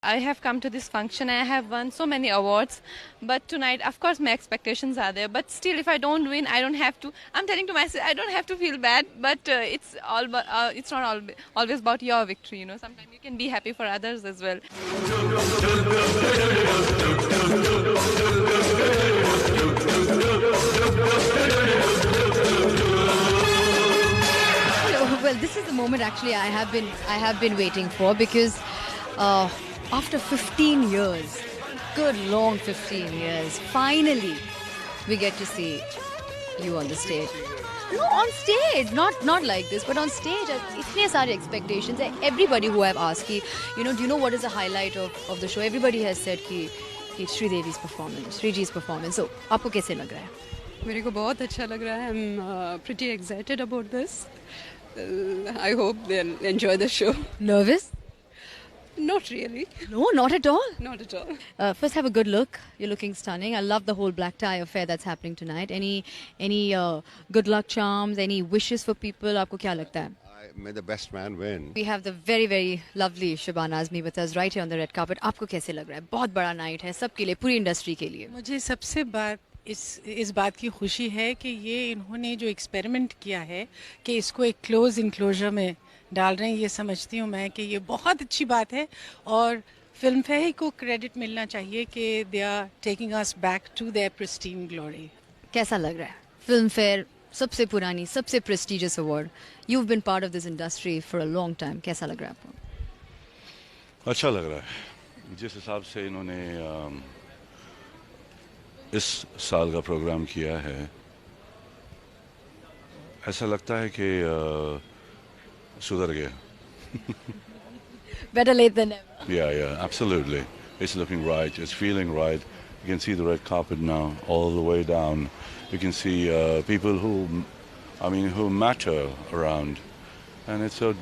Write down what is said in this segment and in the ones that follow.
I have come to this function. I have won so many awards, but tonight, of course, my expectations are there. But still, if I don't win, I don't have to. I'm telling to myself, I don't have to feel bad. But it's not always about your victory. Sometimes you can be happy for others as well. Well, this is the moment actually I have been waiting for because after 15 years, good long 15 years, finally we get to see you on the stage. No, on stage, not like this, but on stage. Itne sare expectations. Everybody who I've asked, do you know what is the highlight of the show? Everybody has said कि Sridevi's performance, Sriji's performance. So, आपको कैसे लग रहा है? मेरे को बहुत अच्छा लग रहा है. I'm pretty excited about this. I hope they'll enjoy the show. Nervous? Not really. No, not at all. Not at all. First, have a good look. You're looking stunning. I love the whole black tie affair that's happening tonight. Any good luck charms? Any wishes for people? आपको क्या लगता है? May the best man win. We have the very very lovely Shabana Azmi with us right here on the red carpet. आपको कैसे लग रहा है? बहुत बड़ा नाइट है सबके लिए, पूरी इंडस्ट्री के लिए. मुझे सबसे इस बात की खुशी है कि ये इन्होंने जो एक्सपेरिमेंट किया है कि इसको एक क्लोज इनक्लोजर में डाल रहे हैं, ये समझती हूँ मैं कि ये बहुत अच्छी बात है. और फिल्म फेयर को क्रेडिट मिलना चाहिए कि they are taking us back to their pristine glory. कैसा लग रहा है? फिल्म फेयर सबसे पुरानी, सबसे prestigious award. You've been part of this industry for a long time. कैसा लग रहा है आपको? अच्छा लग रहा है. जिस हिसाब से इन्होंने इस साल का प्रोग्राम किया है, ऐसा लगता है कि सुधर गया. Better late than never. Yeah, absolutely. It's looking right. It's feeling right. You can see the red carpet now, all the way down. You can see people who matter around, and it's so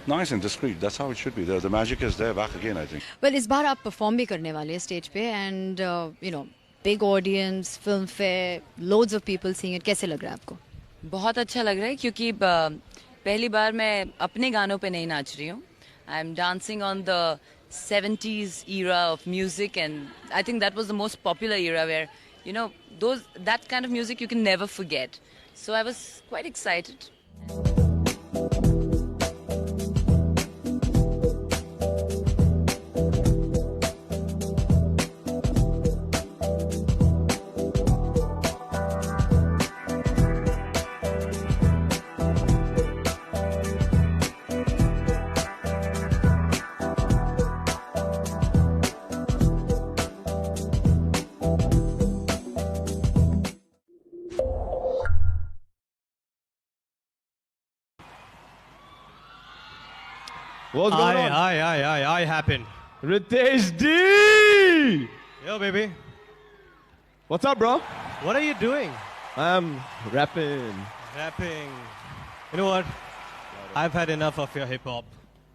nice and discreet. That's how it should be. The magic is there back again, I think. Well, इस बार आप perform भी करने वाले हैं stage पे and big audience, film fair, loads of people seeing it. कैसे लग रहा है आपको? बहुत अच्छा लग रहा है क्योंकि पहली बार मैं अपने गानों पे नहीं नाच रही हूँ. I am dancing on the 70s era of music, and I think that was the most popular era where that kind of music you can never forget. So I was quite excited. What's going on? I happen. Ritesh D! Yo, baby. What's up, bro? What are you doing? I'm rapping. Rapping. You know what? I've had enough of your hip-hop,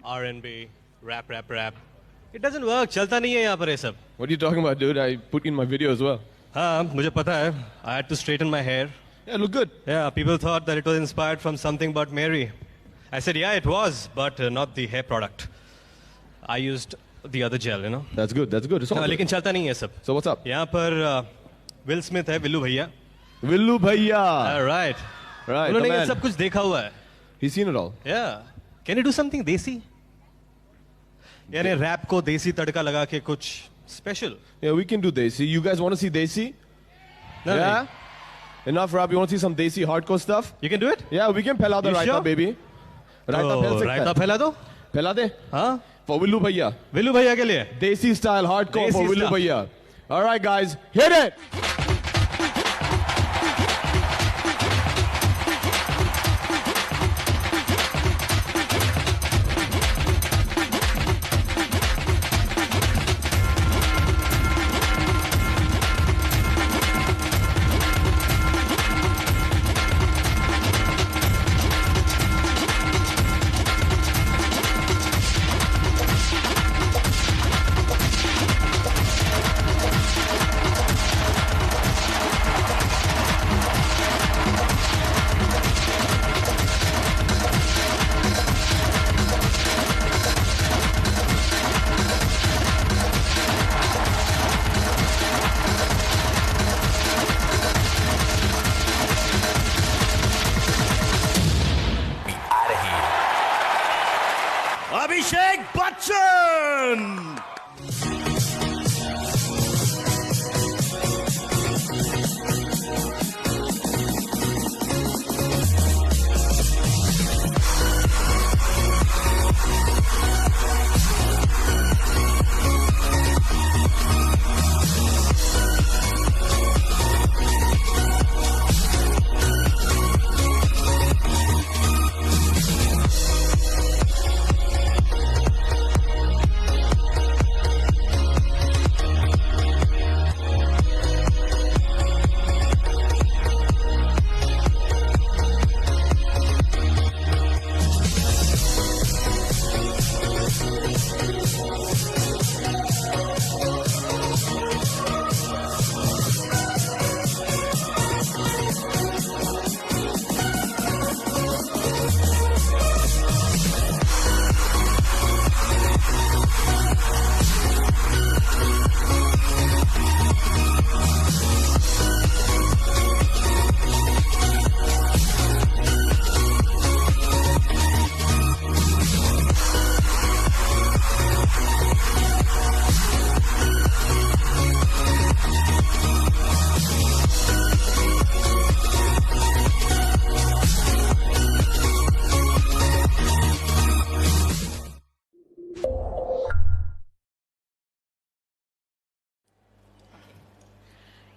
R&B, rap. It doesn't work. चलता नहीं है यहाँ पर ये सब. What are you talking about, dude? I put in my video as well. हाँ, मुझे पता है. I had to straighten my hair. Yeah, look good. Yeah, people thought that it was inspired from something about Mary. I said, yeah, it was, but not the hair product. I used the other gel, That's good. It's all good. लेकिन चलता नहीं है सब. So what's up? यहाँ पर Will Smith है, विल्लू भैया. Villu Bhaiya. All right. Right. उन्होंने the ये man. सब कुछ देखा हुआ है. He's seen it all. Yeah. Can you do something desi? यानी रैप को देसी तड़का लगा के कुछ special. Yeah, we can do Desi. You guys want to see Desi? No, Yeah? Enough rap. You want to see some Desi hardcore stuff? You can do it? Yeah, we can pella the You raita, sure? baby. Raita phel sakta raita hai. फैला दो. Phela de? हाँ? For Villu Bhaiya. Villu भैया के लिए. Desi style hardcore for Desi Villu style. Bhaiya. All right, guys. Hit it!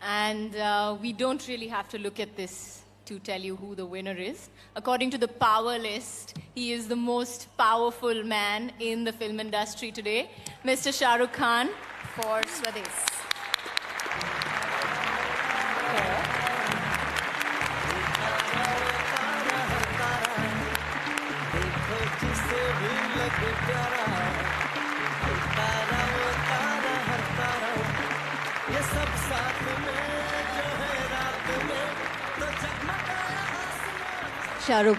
And we don't really have to look at this to tell you who the winner is. According to the power list, he is the most powerful man in the film industry today, Mr. Shah Rukh Khan for Swades. Shah Rukh,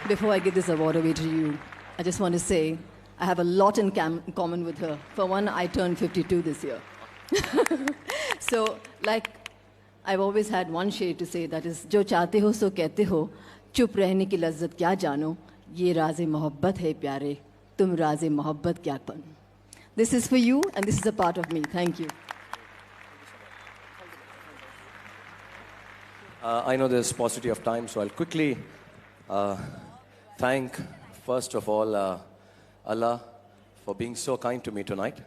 before I give this award away to you, I just want to say I have a lot in common with her. For one, I turned 52 this year. So, like, I've always had one shade to say, that is, जो चाहते हो सो कहते हो, चुप रहने की लज्जत क्या जानो, ये राज़े मोहब्बत है प्यारे, तुम राज़े मोहब्बत क्या बनो. This is for you, and this is a part of me. Thank you. I know there's paucity of time, so I'll quickly thank, first of all, Allah for being so kind to me tonight.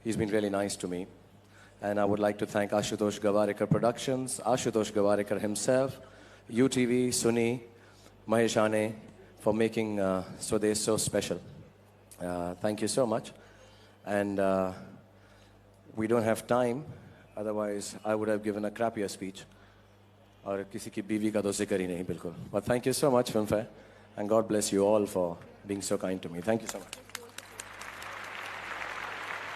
He's been really nice to me. And I would like to thank Ashutosh Gavarikar Productions, Ashutosh Gavarikar himself, UTV, Suni, Maheshane for making Swades so special. Thank you so much. And we don't have time, otherwise I would have given a crappier speech. और किसी की बीवी का तो जिक्र ही नहीं बिल्कुल. But thank you so much, Filmfare, and God bless you all for being so kind to me. Thank you so much.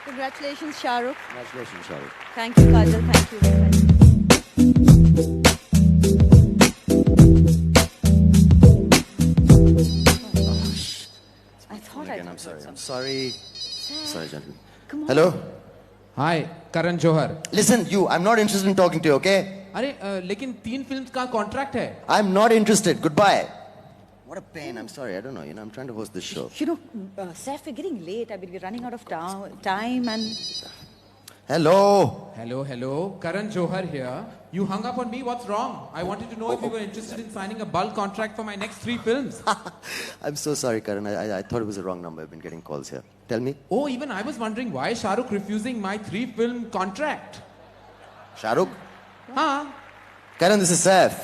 Congratulations, Shah Rukh. Congratulations, Shah Rukh. Thank you, Kajal. Thank you very much. I thought again, I'm sorry. I'm sorry. Sorry, gentlemen. Come on. Hello? Hi, Karan Johar. Listen, you, I'm not interested in talking to you, okay? अरे लेकिन 3 films का contract है. I'm not interested. Goodbye. What a pain. I'm sorry. I don't know. I'm trying to host this show. You know, Saif, we're getting late. I mean, we're running out of time and... Hello. Hello. Karan Johar here. You hung up on me. What's wrong? I wanted to know if you were interested in signing a bulk contract for my next 3 films. I'm so sorry, Karan. I thought it was the wrong number. I've been getting calls here. Tell me. Oh, even I was wondering why Shah Rukh refusing my 3-film contract. Shah Rukh? Huh? Karan, this is Saif.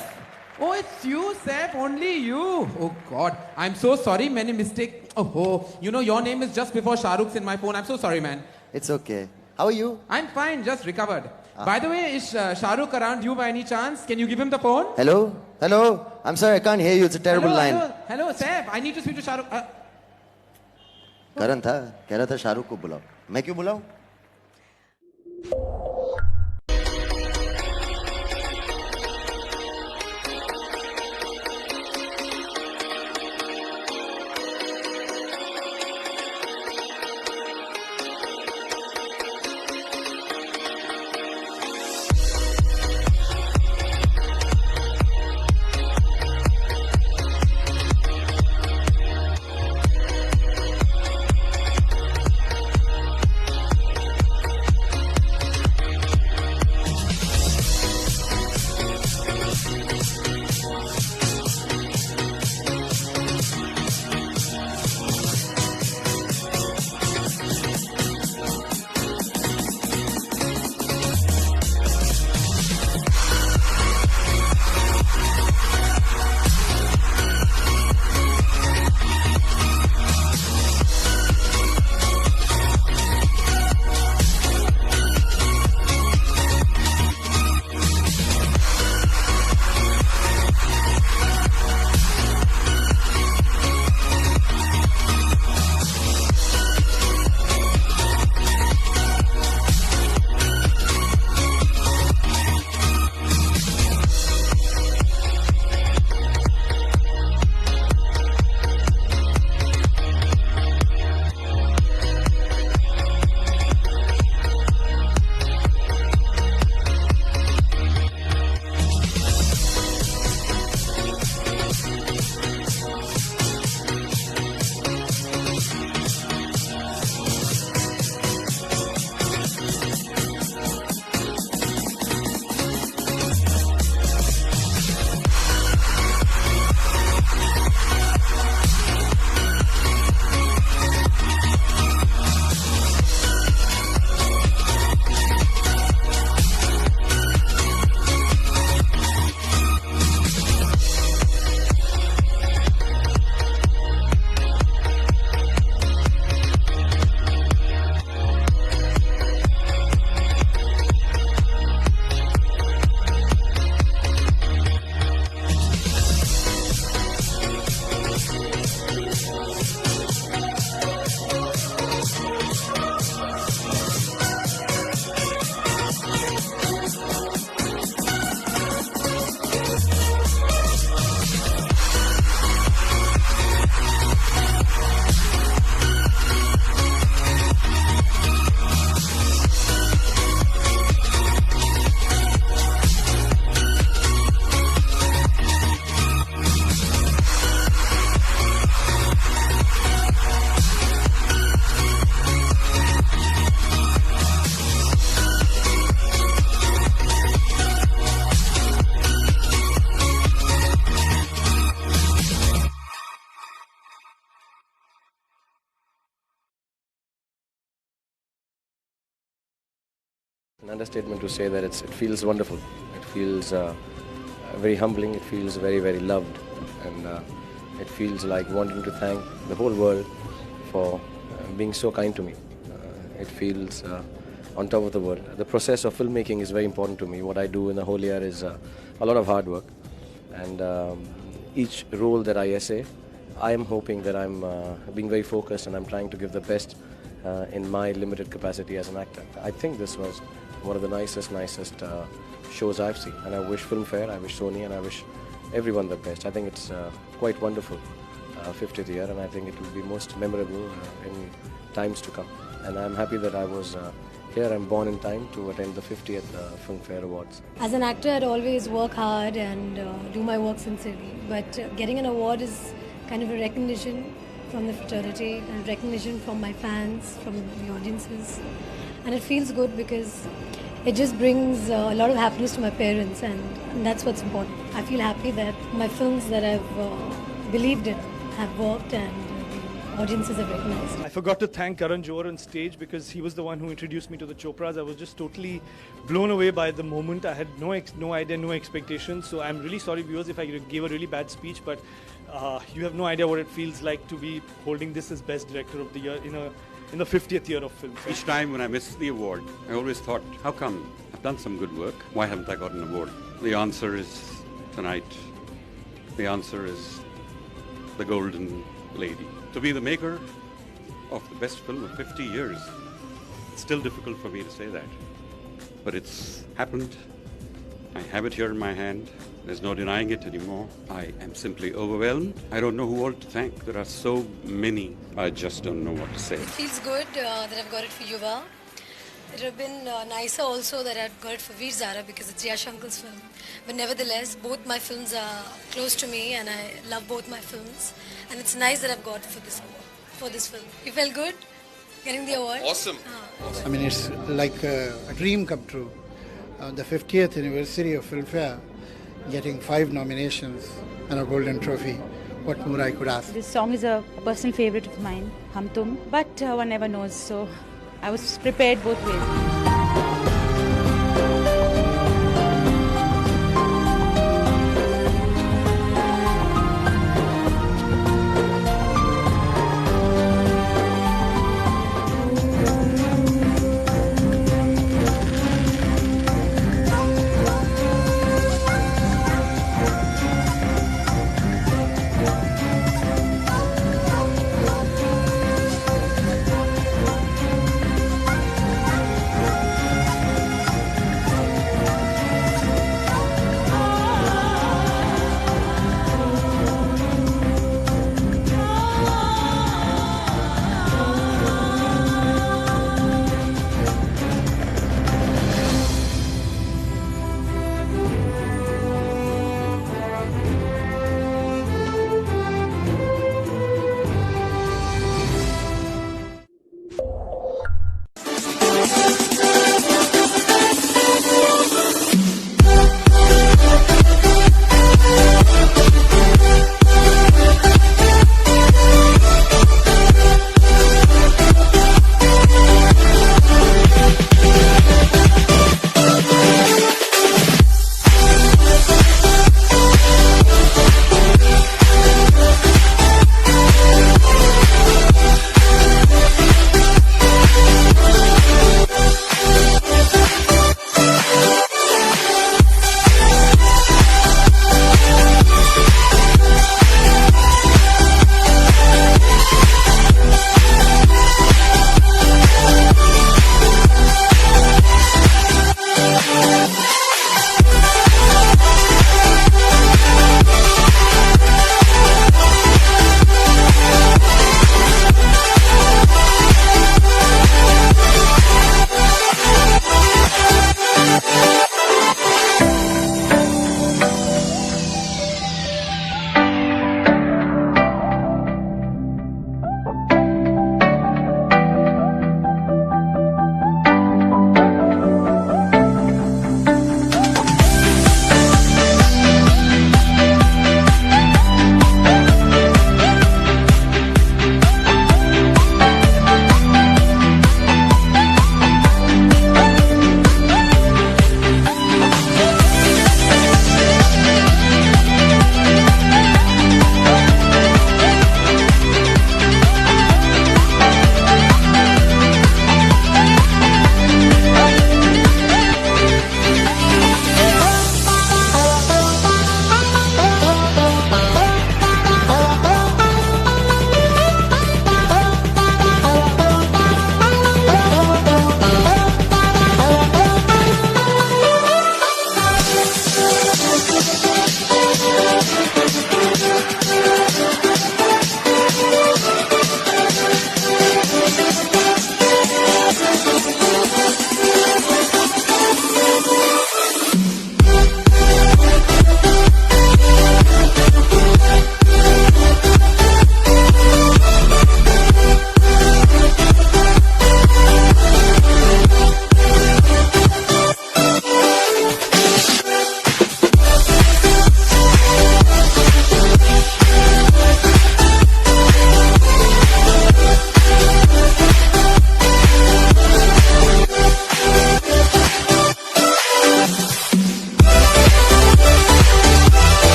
Oh, it's you, Saif. Only you. Oh, God. I'm so sorry. Many mistake. Oh, you know, your name is just before Shah Rukh's in my phone. I'm so sorry, man. It's okay. How are you? I'm fine. Just recovered. By the way, is Shah Rukh around you by any chance? Can you give him the phone? Hello? I'm sorry, I can't hear you. It's a terrible line. Hello, Saif. I need to speak to Shah Rukh. Karan था, कह रहा था शाहरुख को बुलाओ. मैं क्यों बुलाऊं? An understatement to say that it feels wonderful. It feels very humbling. It feels very, very loved. And it feels like wanting to thank the whole world for being so kind to me. It feels on top of the world. The process of filmmaking is very important to me. What I do in the whole year is a lot of hard work. And each role that I essay, I am hoping that I'm being very focused and I'm trying to give the best in my limited capacity as an actor. I think this was one of the nicest shows I've seen. And I wish Filmfare, I wish Sony, and I wish everyone the best. I think it's quite wonderful, 50th year, and I think it will be most memorable in times to come. And I'm happy that I was here. I'm born in time to attend the 50th Filmfare Awards. As an actor, I'd always work hard and do my work sincerely. But getting an award is kind of a recognition from the fraternity and recognition from my fans, from the audiences. And it feels good because it just brings a lot of happiness to my parents, and that's what's important. I feel happy that my films that I've believed in have worked and the audiences have recognized. I forgot to thank Karan Johar on stage because he was the one who introduced me to the Chopras. I was just totally blown away by the moment. I had no idea, no expectations. So I'm really sorry, viewers, if I gave a really bad speech, but you have no idea what it feels like to be holding this as Best Director of the Year in the 50th year of film. Each time when I miss the award, I always thought, how come? I've done some good work. Why haven't I got an award? The answer is tonight. The answer is The Golden Lady. To be the maker of the best film of 50 years, it's still difficult for me to say that. But it's happened. I have it here in my hand. There's no denying it anymore. I am simply overwhelmed. I don't know who all to thank. There are so many. I just don't know what to say. It feels good that I've got it for Yuva. It would have been nicer also that I'd got it for Veer Zara because it's Yash Uncle's film. But nevertheless, both my films are close to me and I love both my films. And it's nice that I've got it for this film. You felt good getting the award? Awesome. I mean, it's like a dream come true. The 50th anniversary of Filmfare, getting 5 nominations and a golden trophy. What more I could ask? This song is a personal favorite of mine, Hum Tum, but one never knows, so I was prepared both ways.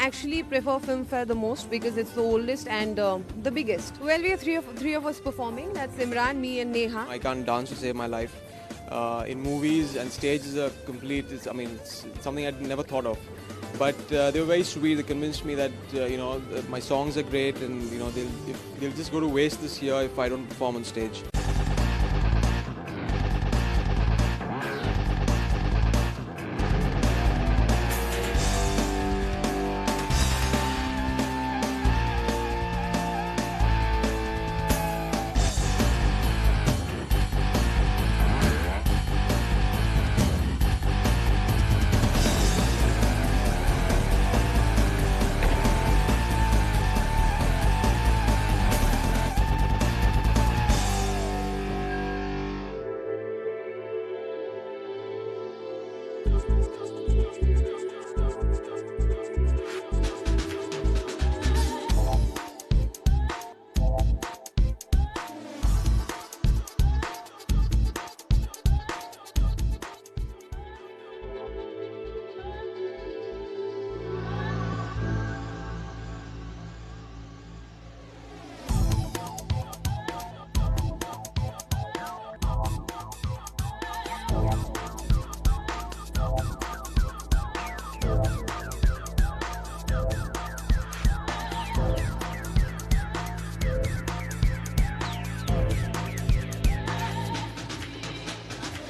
actually prefer Filmfare the most because it's the oldest and the biggest. Well, we are three of us performing. That's Imran, me and Neha. I can't dance to save my life. In movies and stage is a complete, it's something I'd never thought of. But they were very sweet. They convinced me that my songs are great, and they'll just go to waste this year if I don't perform on stage.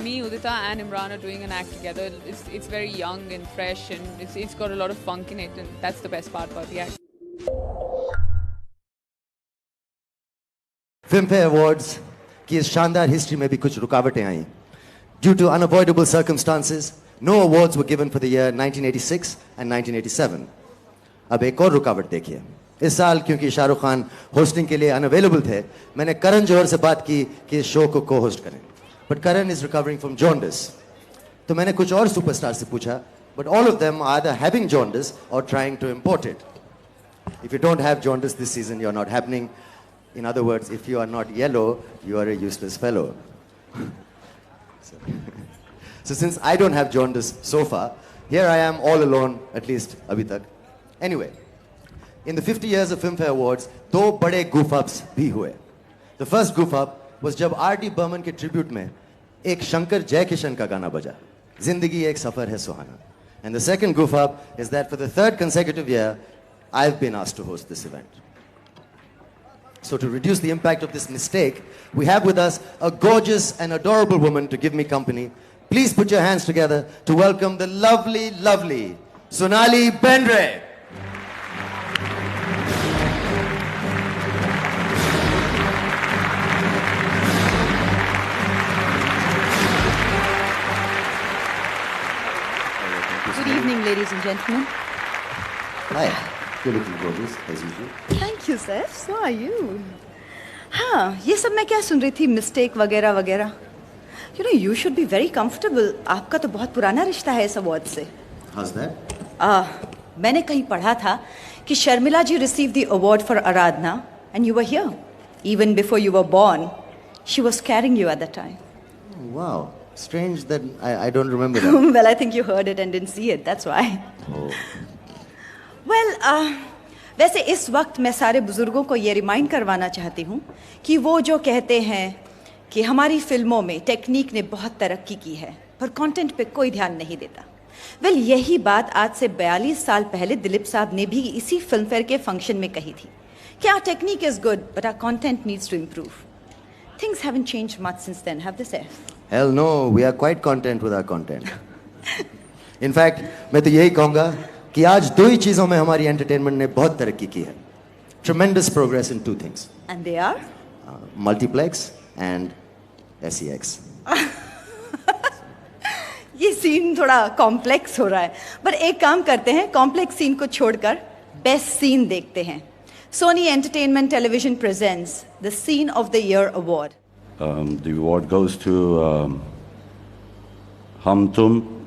Me, Udita and Imran are doing an act together. It's very young and fresh, and it's got a lot of funk in it, and that's the best part about the act. Filmfare Awards की इस शानदार history में भी कुछ रुकावटें आई. Due to unavoidable circumstances, no awards were given for the year 1986 and 1987. अब एक और रुकावट देखिए. इस साल क्योंकि शाहरुख खान होस्टिंग के लिए अनअवेलेबल थे, मैंने करण जौहर से बात की कि इस शो को को-होस्ट करें. But Karan is recovering from jaundice. तो मैंने कुछ और सुपरस्टार से पूछा, but all of them are either having jaundice or trying to import it. If you don't have jaundice this season, you're not happening. In other words, if you are not yellow, you are a useless fellow. So since I don't have jaundice so far, here I am all alone, at least abhi tak. Anyway, in the 50 years of Filmfare Awards, दो बड़े goof-ups भी हुए. The first goof-up was जब R.D. Burman के tribute में एक शंकर जयकिशन का गाना बजा, जिंदगी एक सफर है सुहाना. And the second goof-up is that for the third consecutive year, I've been asked to host this event. So to reduce the impact of this mistake, we have with us a gorgeous and adorable woman to give me company. Please put your hands together to welcome the lovely, lovely Sonali Bendre. Good evening, ladies and gentlemen. Hi, you're looking gorgeous, as usual. Thank you, sir. So are you. हाँ, ये सब मैं क्या सुन रही थी, mistake वगैरह वगैरह. You know, you should be very comfortable. आपका तो बहुत पुराना रिश्ता है इस अवार्ड से. How's that? मैंने कहीं पढ़ा था कि शर्मिला जी received the award for Aradhna, and you were here. Even before you were born, she was carrying you at the time. Wow. Strange that I don't remember that. Well, I think you heard it and didn't see it. That's why. Oh. Well, वैसे इस वक्त मैं सारे बुजुर्गों को ये remind करवाना चाहती हूँ कि वो जो कहते हैं कि हमारी फिल्मों में टेक्निक ने बहुत तरक्की की है पर कंटेंट पे कोई ध्यान नहीं देता. वेल, यही बात आज से 42 साल पहले दिलीप साहब ने भी इसी फिल्म फेयर के फंक्शन में कही थी कि our technique is good, but our content needs to improve. Things haven't changed much since then, have they, sir? Hell no, we are quite content with our content. In fact, मैं तो यही कहूँगा कि आज दो ही चीजों में हमारी एंटरटेनमेंट ने बहुत तरक्की की है. Tremendous progress in two things. And they are? Multiplex and SEX. ये सीन थोड़ा कॉम्प्लेक्स हो रहा है, पर एक काम करते हैं, कॉम्प्लेक्स सीन को छोड़कर बेस्ट सीन देखते हैं. Sony Entertainment Television presents the Scene of the Year Award. The award goes to Hum Tum.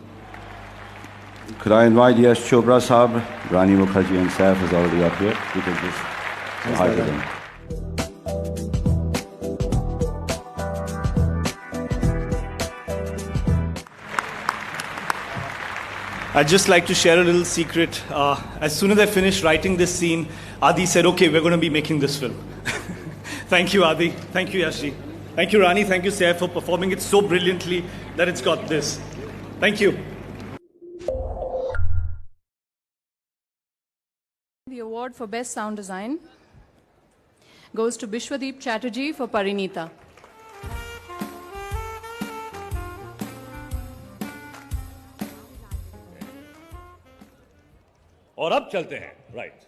Could I invite Yash Chopra Sahab? Rani Mukherjee and Saif is already up here. You can just say hi to them. I'd just like to share a little secret. As soon as I finished writing this scene, Adi said, okay, we're going to be making this film. Thank you, Adi. Thank you, Yashi. Thank you, Rani. Thank you, Saif, for performing it so brilliantly that it's got this. Thank you. The award for Best Sound Design goes to Bishwadeep Chatterjee for Parinita. और अब चलते हैं right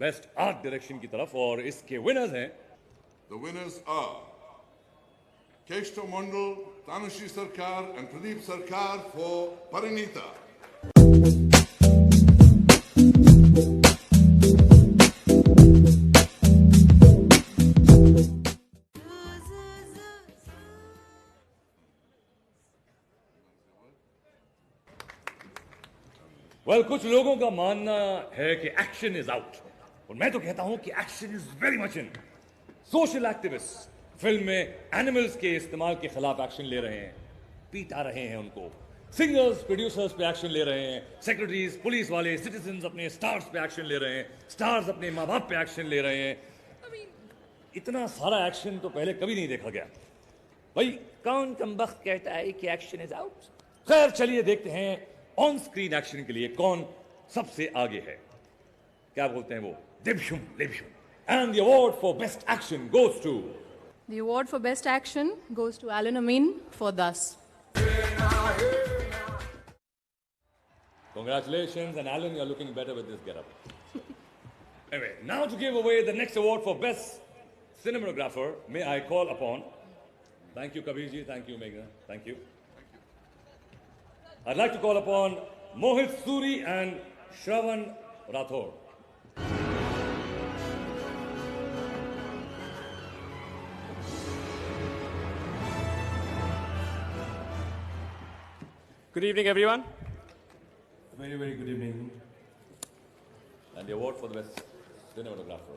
best art direction की तरफ और इसके winners हैं The winners are Keshto Mondal, Tanushi Sarkar and Pradeep Sarkar for Parinita. Well कुछ लोगों का मानना है कि एक्शन इज आउट और मैं तो कहता हूं कि action is very much in social activist film में एनिमल्स के इस्तेमाल के खिलाफ एक्शन ले रहे हैं पीटा रहे हैं उनको सिंगर्स प्रोड्यूसर्स पे एक्शन ले रहे हैं सेक्रेटरीज पुलिस वाले सिटीजन्स अपने स्टार्स पे एक्शन ले रहे हैं स्टार्स अपने माँ बाप पे एक्शन ले रहे हैं इतना सारा एक्शन तो पहले कभी नहीं देखा गया भाई कौन कमबख्त कहता है कि एक्शन इज आउट खैर चलिए देखते हैं ऑन स्क्रीन एक्शन के लिए कौन सबसे आगे है क्या बोलते हैं वो दिब्शुम लिब्शुम and the award for best action goes to The award for Best Action goes to Alan Amin for Thus. Congratulations, and Alan, you're looking better with this getup. Anyway, now to give away the next award for Best Cinematographer, may I call upon... Thank you, Kabir ji. Thank you, Meghna. Thank you. I'd like to call upon Mohit Suri and Shravan Rathore. Good evening, everyone. Very, very good evening. And the award for the best cinematographer.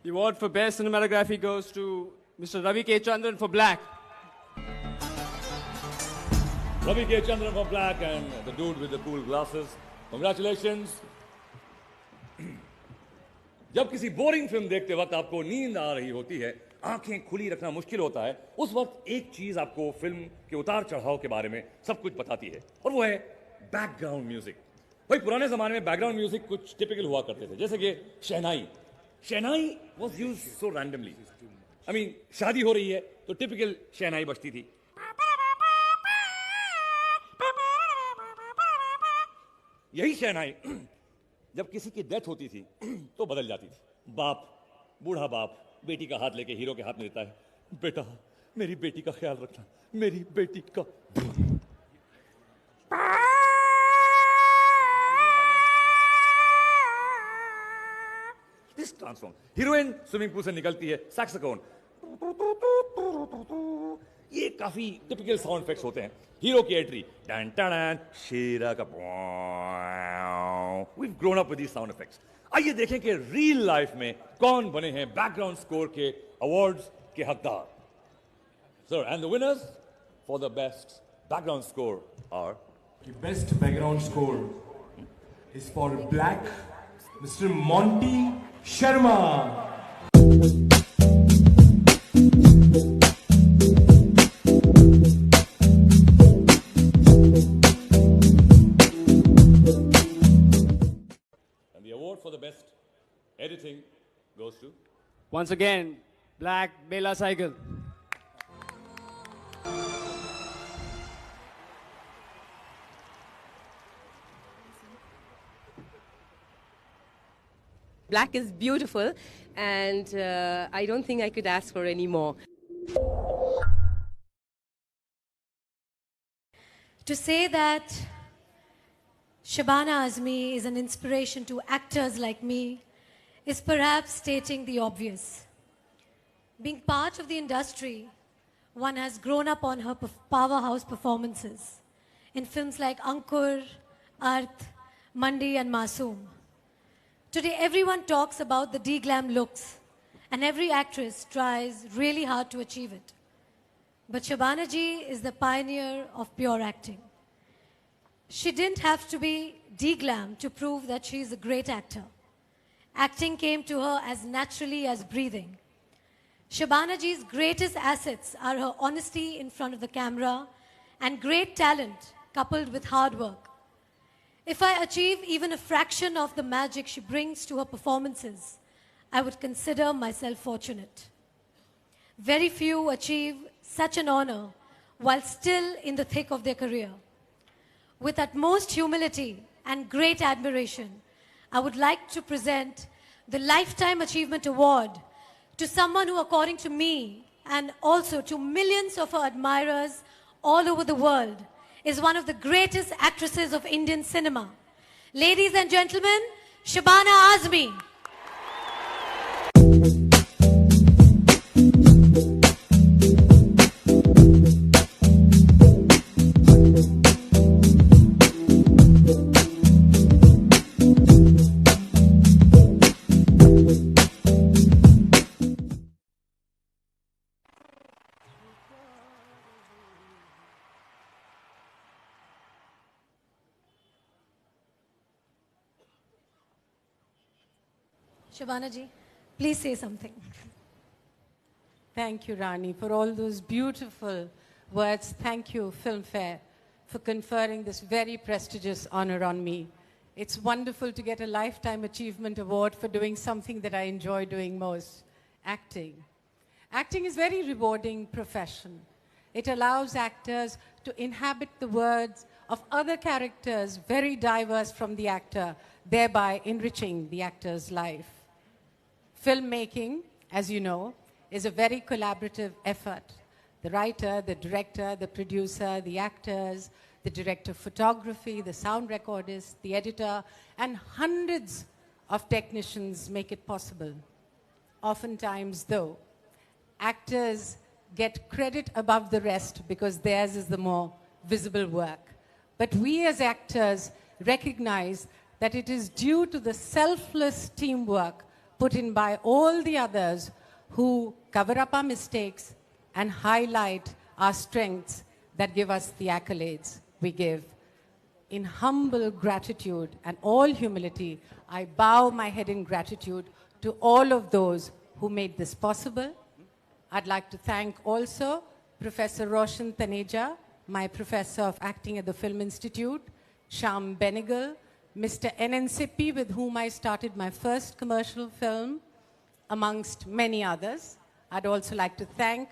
The award for best cinematography goes to Mr. Ravi K. Chandran for Black. Ravi K. Chandran for Black and the dude with the cool glasses. Congratulations. जब किसी boring film देखते वक्त आपको नींद आ रही होती है आंखें खुली रखना मुश्किल होता है उस वक्त एक चीज आपको फिल्म के उतार चढ़ाव के बारे में सब कुछ बताती है और वो है बैकग्राउंड म्यूजिक भाई पुराने जमाने में बैकग्राउंड म्यूजिक कुछ टिपिकल हुआ करते थे जैसे कि शहनाई was used so randomly I mean शादी हो रही है तो टिपिकल शहनाई बजती थी यही शहनाई जब किसी की डेथ होती थी तो बदल जाती थी बूढ़ा बाप बेटी का हाथ लेके हीरो के हाथ में देता है बेटा मेरी बेटी का ख्याल रखना मेरी बेटी का this transform heroine swimming pool से निकलती है सैक्सोफोन ये काफी टिपिकल साउंड इफेक्ट्स होते हैं हीरो की एंट्री डन टन शेरा का we have grown up with these sound effects आइए देखें कि रियल लाइफ में कौन बने हैं बैकग्राउंड स्कोर के अवार्ड्स के हकदार sir and the winners for the best background score are The best background score is for Black, Mr. Monty Sharma. For the best editing goes to Once again, Black Bela Cycle. Black is beautiful, and I don't think I could ask for any more. To say that Shabana Azmi is an inspiration to actors like me is perhaps stating the obvious. Being part of the industry, one has grown up on her powerhouse performances in films like Ankur, Arth, Mandi and Masoom. Today everyone talks about the de-glam looks and every actress tries really hard to achieve it. But Shabana ji is the pioneer of pure acting. She didn't have to be de-glammed to prove that she is a great actor. Acting came to her as naturally as breathing. Shabana Ji's greatest assets are her honesty in front of the camera and great talent coupled with hard work. If I achieve even a fraction of the magic she brings to her performances, I would consider myself fortunate. Very few achieve such an honor while still in the thick of their career. With utmost humility and great admiration, I would like to present the Lifetime Achievement Award to someone who, according to me and also to millions of her admirers all over the world, is one of the greatest actresses of Indian cinema. Ladies and gentlemen, Shabana Azmi. Shabana ji, please say something. Thank you, Rani, for all those beautiful words. Thank you, Filmfare, for conferring this very prestigious honor on me. It's wonderful to get a Lifetime Achievement Award for doing something that I enjoy doing most, acting. Acting is a very rewarding profession. It allows actors to inhabit the words of other characters very diverse from the actor, thereby enriching the actor's life. Filmmaking, as you know, is a very collaborative effort. The writer, the director, the producer, the actors, the director of photography, the sound recordist, the editor, and hundreds of technicians make it possible. Oftentimes, though, actors get credit above the rest because theirs is the more visible work. But we as actors recognize that it is due to the selfless teamwork put in by all the others who cover up our mistakes and highlight our strengths that give us the accolades we give. In humble gratitude and all humility, I bow my head in gratitude to all of those who made this possible. I'd like to thank also Professor Roshan Taneja, my professor of acting at the Film Institute, Shyam Benegal, Mr. N.N. Sippy, with whom I started my first commercial film, amongst many others. I'd also like to thank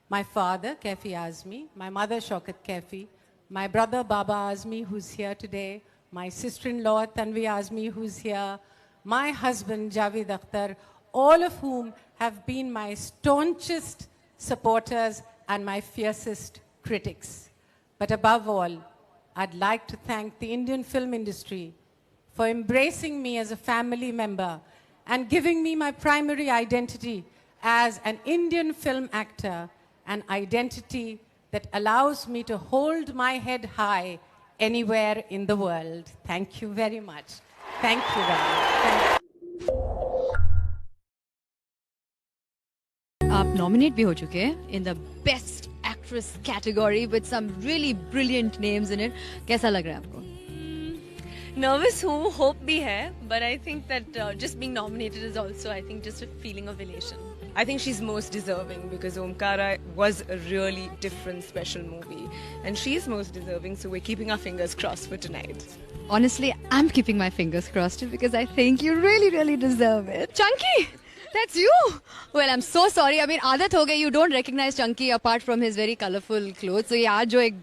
my father, Kefi Azmi, my mother, Shaukat Kefi, my brother, Baba Azmi, who's here today, my sister-in-law, Tanvi Azmi, who's here, my husband, Javed Akhtar, all of whom have been my staunchest supporters and my fiercest critics. But above all, I'd like to thank the Indian film industry for embracing me as a family member and giving me my primary identity as an Indian film actor, an identity that allows me to hold my head high anywhere in the world. Thank you very much. Thank you, Rani. आप nominate भी हो चुके हैं in the best actress category with some really brilliant names in it. कैसा लग रहा है आपको? Nervous हूँ, hope भी है, but I think that just being nominated is also, I think, just a feeling of elation. I think she's most deserving because Omkara was a really different, special movie, and she's most deserving. So we're keeping our fingers crossed for tonight. Honestly, I'm keeping my fingers crossed too because I think you really, really deserve it. Chunky, that's you. Well, I'm so sorry. I mean, आदत हो गई. You don't recognize Chunky apart from his very colorful clothes. So yeah, जो एक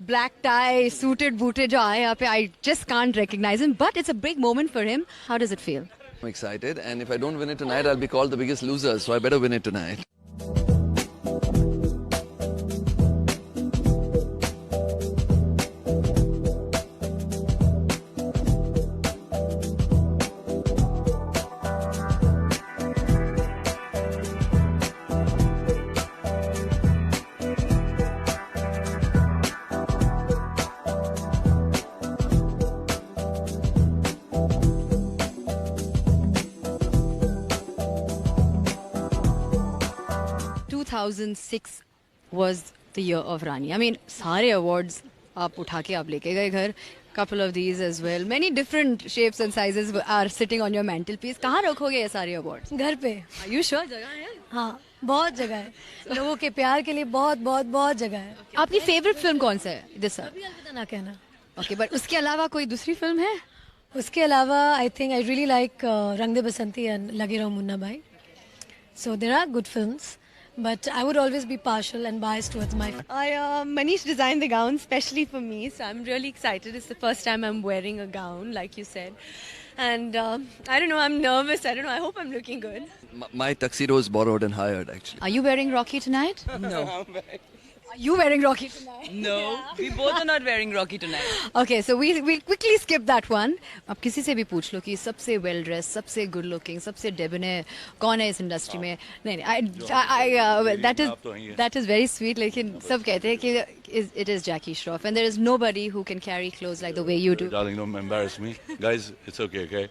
black tie, suited, booted जो आए यहाँ पे, I just can't recognize him. But it's a big moment for him. How does it feel? I'm excited, and if I don't win it tonight, I'll be called the biggest loser. So I better win it tonight. ...2006 was the year of Rani. I mean, सारे awards आप उठा के आप लेके गए घर. Couple of these as well. Many different shapes and sizes are sitting on your mantelpiece. कहाँ रखोगे ये सारे awards? घर पे. Are you sure जगह है? हाँ, बहुत जगह है. लोगों के प्यार के लिए बहुत बहुत बहुत जगह है. आपकी favorite film कौन सा है? This sir. अभी अलविदा ना कहना. Okay, but उसके अलावा कोई दूसरी film है? उसके अलावा I think I really like रंग दे बसंती and लगे रहो मुन्ना भाई. So there are good films. But I would always be partial and biased towards my. Manish designed the gown specially for me, so I'm really excited. It's the first time I'm wearing a gown, like you said. And I don't know, I'm nervous. I don't know, I hope I'm looking good. My tuxedo is borrowed and hired, actually. Are you wearing Rocky tonight? No. Are you wearing Rocky tonight? No, we both are not wearing Rocky tonight. Okay, so we'll quickly skip that one. आप किसी से भी पूछ लो कि सबसे well dressed, सबसे good looking, सबसे debonair कौन है इस industry में? नहीं, that is very sweet. लेकिन सब कहते हैं कि it is Jackie Shroff, and there is nobody who can carry clothes like the way you do. Darling, don't embarrass me. Guys, it's okay, okay?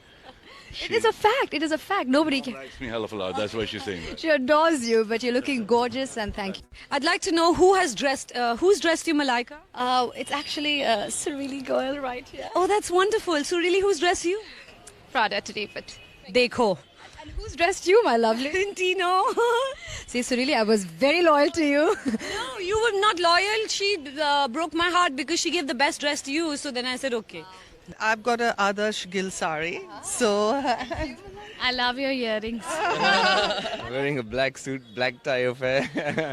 It is a fact. It is a fact. Nobody can. Likes me hell of a lot. That's why she's saying that. She adores you, but you're looking gorgeous, and thank you. I'd like to know who's dressed you, Malaika? It's actually Surili Goyal right here. Oh, that's wonderful. So really, who's dressed you? Prada today, but Dekho. And who's dressed you, my lovely? Tino. See, Surili, I was very loyal to you. No, you were not loyal. She broke my heart because she gave the best dress to you. So then I said, okay. I've got a Adarsh Gill sari, so I love your earrings. I'm wearing a black suit, black tie affair.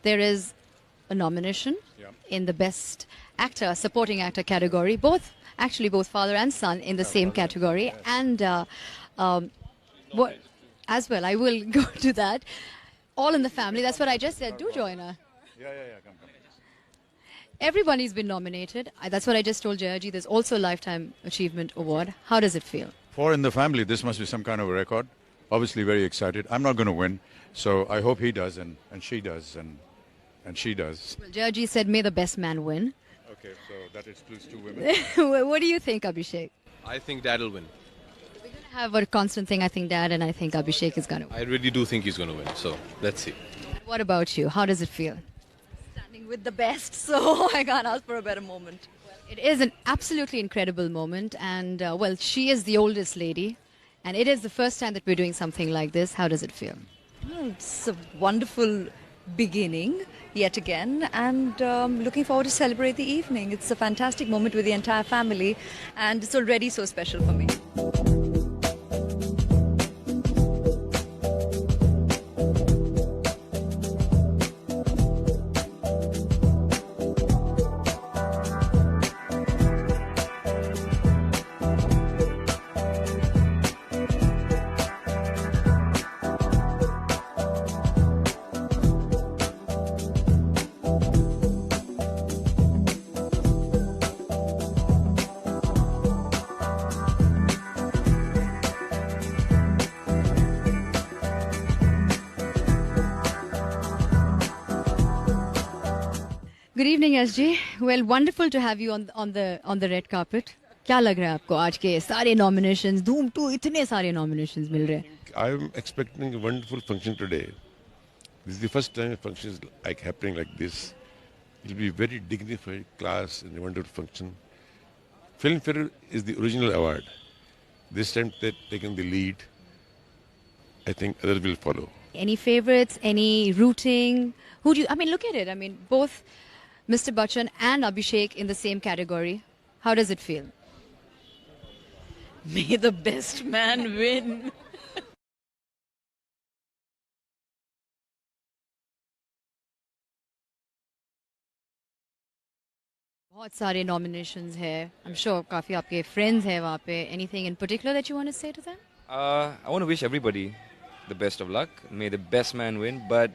There is a nomination in the Best Actor, Supporting Actor category. Both father and son in the same category. And what as well, I will go to that. All in the family. That's what I just said. Do join her. Yeah, come. Everybody's been nominated. That's what I just told Jayaji. There's also a Lifetime Achievement Award. How does it feel? For in the family, this must be some kind of a record. Obviously very excited. I'm not going to win, so I hope he does and she does and she does. Well, Jayaji said, may the best man win. Okay, so that excludes two women. What do you think, Abhishek? I think Dad will win. We're going to have a constant thing, I think Dad, and I think Abhishek is going to win. I really do think he's going to win, so let's see. What about you? How does it feel? With the best, so I can't ask for a better moment. It is an absolutely incredible moment, and well, she is the oldest lady, and it is the first time that we're doing something like this. How does it feel? It's a wonderful beginning yet again, and looking forward to celebrate the evening. It's a fantastic moment with the entire family, and it's already so special for me. Good evening, SG. Well, wonderful to have you on the red carpet. क्या लग रहा है आपको आज के सारे nominations, Dhoom 2 इतने सारे nominations मिल रहे हैं? I'm expecting a wonderful function today. This is the first time a function is happening like this. It will be very dignified, class, and a wonderful function. Filmfare is the original award. This time they've taken the lead. I think others will follow. Any favorites? Any rooting? Look at it. Both Mr. Bachchan and Abhishek in the same category. How does it feel? May the best man win. बहुत सारे nominations है. I'm sure काफी आपके friends हैं वहाँ पे. Anything in particular that you want to say to them? I want to wish everybody the best of luck. May the best man win. But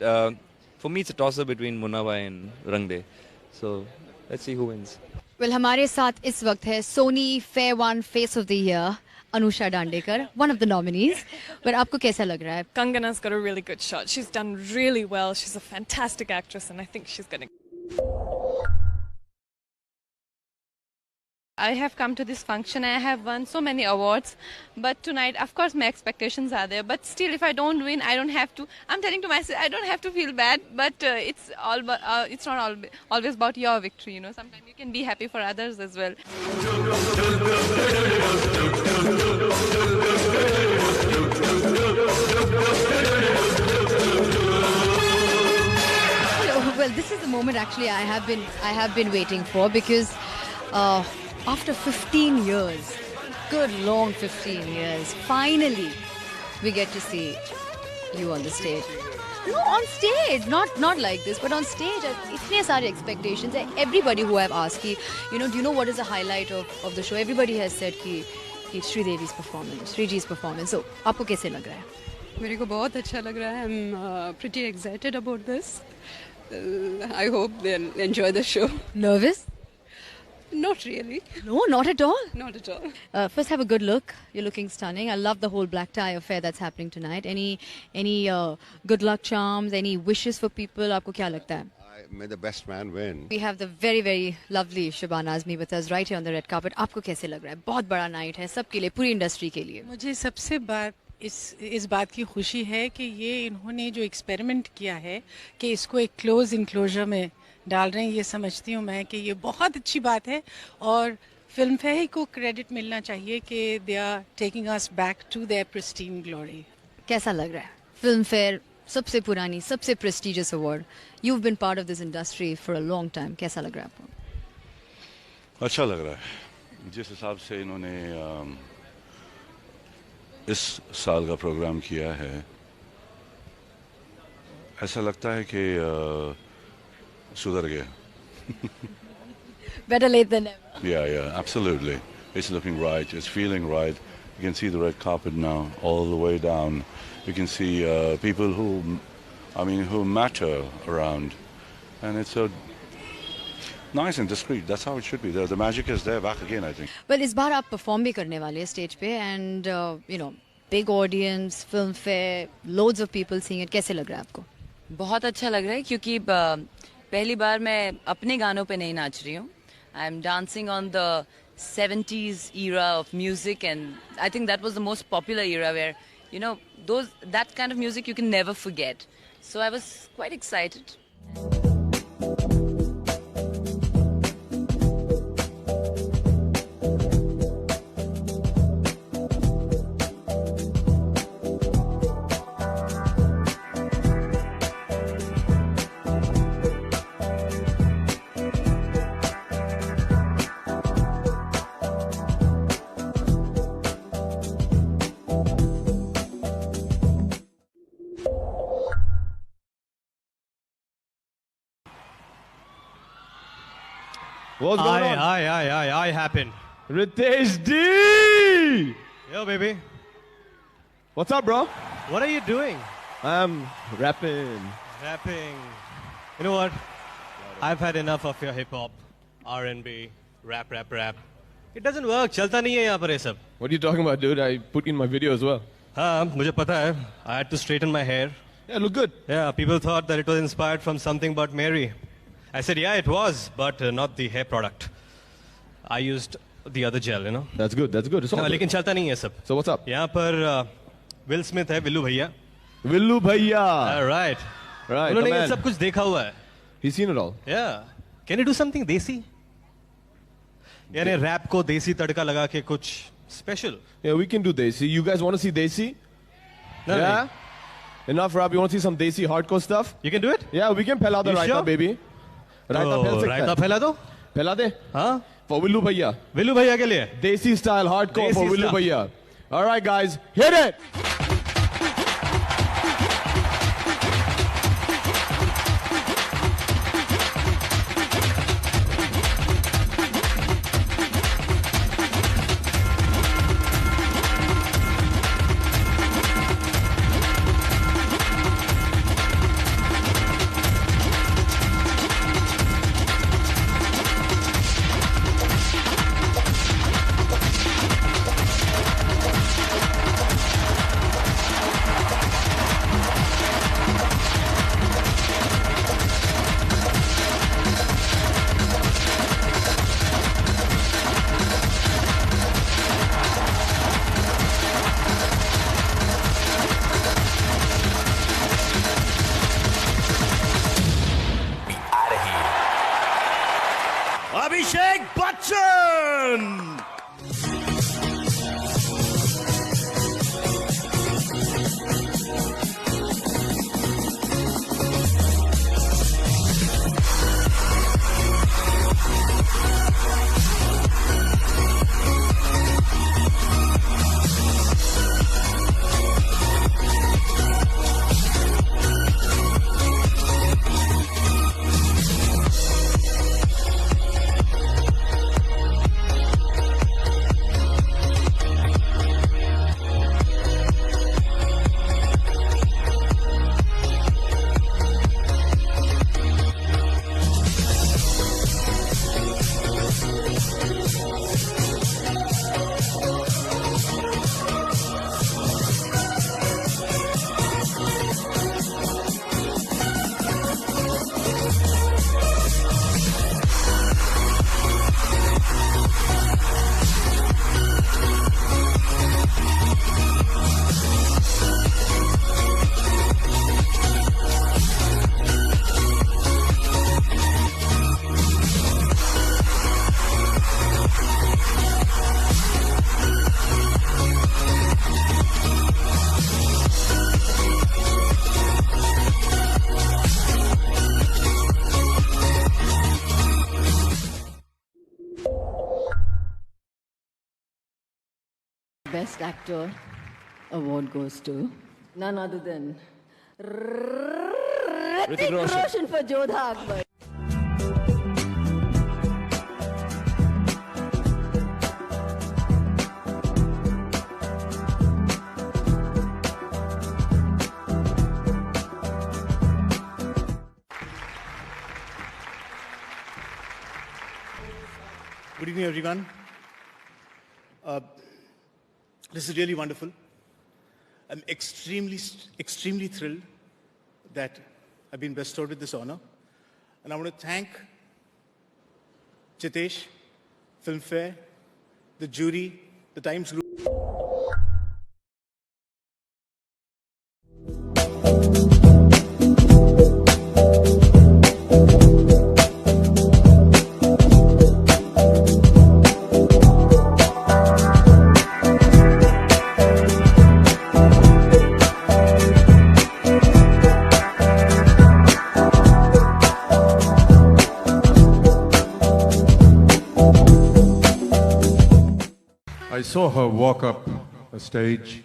for me, it's a toss-up between Munna Bhai and Rang De. So let's see who wins. Well, हमारे साथ इस वक्त है Sony Fair One Face of the Year, Anusha Dandekar, one of the nominees. But आपको कैसा लग रहा है? Kangana's got a really good shot. She's done really well. She's a fantastic actress, and I think she's going to. I have come to this function. I have won so many awards, but tonight, of course, my expectations are there. But still, if I don't win, I don't have to. I'm telling to myself, I don't have to feel bad. But it's not always about your victory. You know, sometimes you can be happy for others as well. Well, this is the moment actually I have been waiting for, because after 15 years, good long 15 years, finally we get to see you on the stage. No, on stage, not like this, but on stage. Itne sare expectations. Everybody who I've asked, do you know what is the highlight of the show? Everybody has said कि Sridevi's performance, Sriji's performance. So, आपको कैसे लग रहा है? मेरे को बहुत अच्छा लग रहा है. I'm pretty excited about this. I hope they'll enjoy the show. Nervous? Not really. No, not at all. Not at all. First, have a good look. You're looking stunning. I love the whole black tie affair that's happening tonight. Any good luck charms? Any wishes for people? आपको क्या लगता है? May the best man win. We have the very, very lovely Shabana Azmi with us right here on the red carpet. आपको कैसे लग रहा है? बहुत बड़ा night है सबके लिए, पूरी इंडस्ट्री के लिए. मुझे सबसे इस बात की खुशी है कि ये इन्होंने जो एक्सपेरिमेंट किया है कि इसको एक क्लोज इनक्लोजर में डाल रहे हैं, ये समझती हूँ मैं कि ये बहुत अच्छी बात है. और फिल्म फेयर को क्रेडिट मिलना चाहिए कि they are taking us back to their pristine glory. कैसा लग रहा है? फिल्म फेयर सबसे पुरानी, सबसे prestigious award. You've been part of this industry for a long time. कैसा लग रहा है आपको? अच्छा लग रहा है. जिस हिसाब से इन्होंने इस साल का प्रोग्राम किया है, ऐसा लगता है कि सुधर गया. Better late than never. Yeah, absolutely. It's looking right. It's feeling right. You can see the red carpet now, all the way down. You can see people who matter around, and it's a nice and discreet. That's how it should be. The magic is there back again, I think. Well, इस बार आप perform भी करने वाले हैं stage पे, and big audience, film fair, loads of people seeing it. कैसे लग रहा है आपको? बहुत अच्छा लग रहा है क्योंकि पहली बार मैं अपने गानों पे नहीं नाच रही हूँ. I'm dancing on the 70s era of music, and I think that was the most popular era where, that kind of music you can never forget. So I was quite excited. What's going on? I happen. Ritesh D! Yo, baby. What's up, bro? What are you doing? I'm rapping. Rapping. You know what? I've had enough of your hip-hop, R&B, rap. It doesn't work. चलता नहीं है यहाँ पर ये सब. What are you talking about, dude? I put in my video as well. हाँ, मुझे पता है. I had to straighten my hair. Yeah, look good. Yeah, people thought that it was inspired from something about Mary. I said, yeah, it was, but not the hair product. I used the other gel, That's good. It's all good. लेकिन चलता नहीं है सब. So what's up? यहाँ पर Will Smith है, विल्लू भैया. Villu Bhaiya. Right. उन्होंने ये सब कुछ देखा हुआ है. He's seen it all. Yeah. Can you do something desi? यानी रैप को देसी तड़का लगा के कुछ special. Yeah, we can do desi. You guys want to see desi? No, yeah? Enough rap. You want to see some desi hardcore stuff? You can do it? Yeah, we can pella the You raita, sure? baby. Raita फैल सकता है. रायता फैला दो. फैला दे. हाँ? For Villu Bhaiya. Villu भैया के लिए. Desi style hardcore for Desi Villu style. Bhaiya. All right, guys, hit it. Abhishek Bachchan! Best Actor award goes to none other than Hrithik Roshan for Jodha Akbar. Good evening, everyone. This is really wonderful. I'm extremely thrilled that I've been bestowed with this honor. And I want to thank Chitesh, Filmfare, the jury, the Times Group. I saw her walk up a stage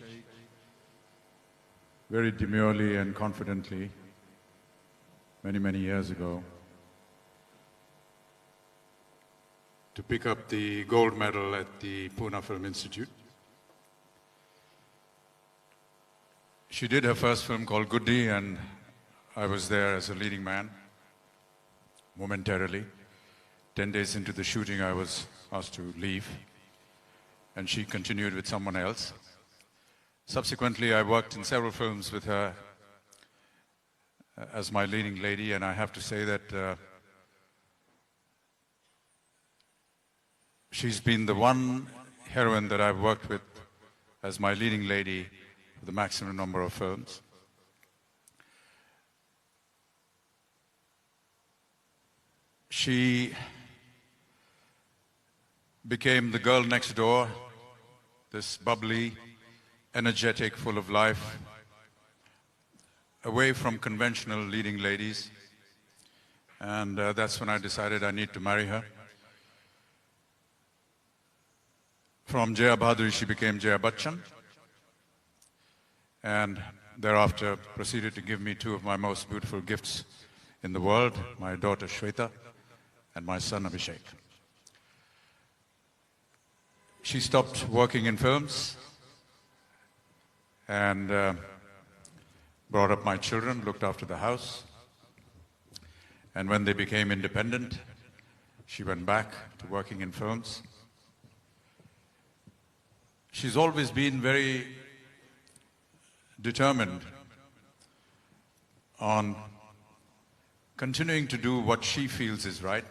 very demurely and confidently many years ago to pick up the gold medal at the Pune Film Institute. She did her first film called Goody, and I was there as a leading man momentarily. 10 days into the shooting, I was asked to leave, and she continued with someone else. Subsequently, I worked in several films with her as my leading lady, and I have to say that she's been the one heroine that I've worked with as my leading lady for the maximum number of films. She became the girl next door, this bubbly, energetic, full of life, away from conventional leading ladies. And that's when I decided I need to marry her. From Jaya Bhaduri, she became Jaya Bachchan, and thereafter proceeded to give me two of my most beautiful gifts in the world, my daughter Shweta and my son Abhishek. She stopped working in films and brought up my children, looked after the house. And when they became independent, she went back to working in films. She's always been very determined on continuing to do what she feels is right.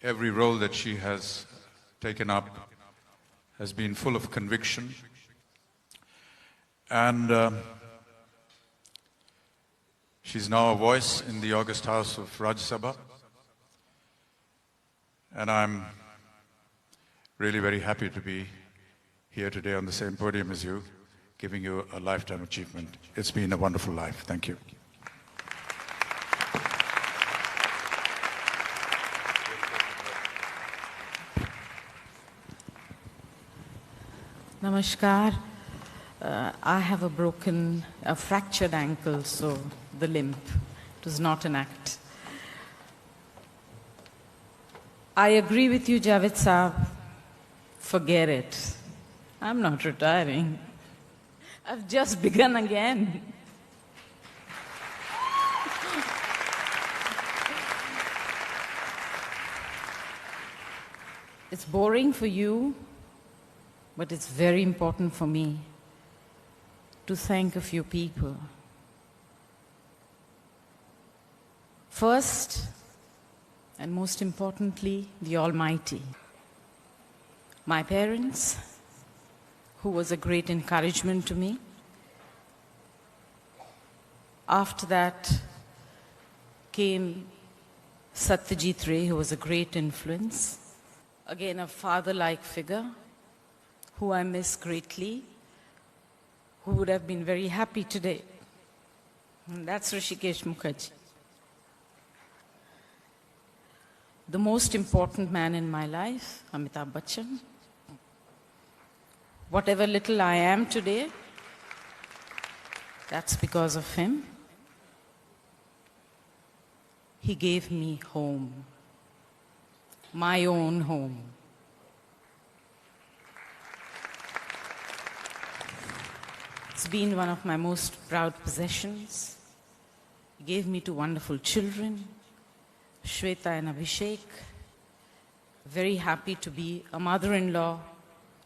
Every role that she has taken up has been full of conviction. And she's now a voice in the August House of Rajya Sabha. And I'm really very happy to be here today on the same podium as you, giving you a lifetime achievement. It's been a wonderful life. Thank you. Namaskar. I have a fractured ankle, so the limp. It was not an act. I agree with you, Javed Saab. Forget it. I'm not retiring. I've just begun again. It's boring for you, but it's very important for me to thank a few people. First, and most importantly, the Almighty. My parents, who was a great encouragement to me. After that came Satyajit Ray, who was a great influence. Again, a father-like figure, who I miss greatly, who would have been very happy today. And that's Rishikesh Mukherjee. The most important man in my life, Amitabh Bachchan. Whatever little I am today, that's because of him. He gave me home, my own home. It's been one of my most proud possessions. He gave me two wonderful children, Shweta and Abhishek. Very happy to be a mother-in-law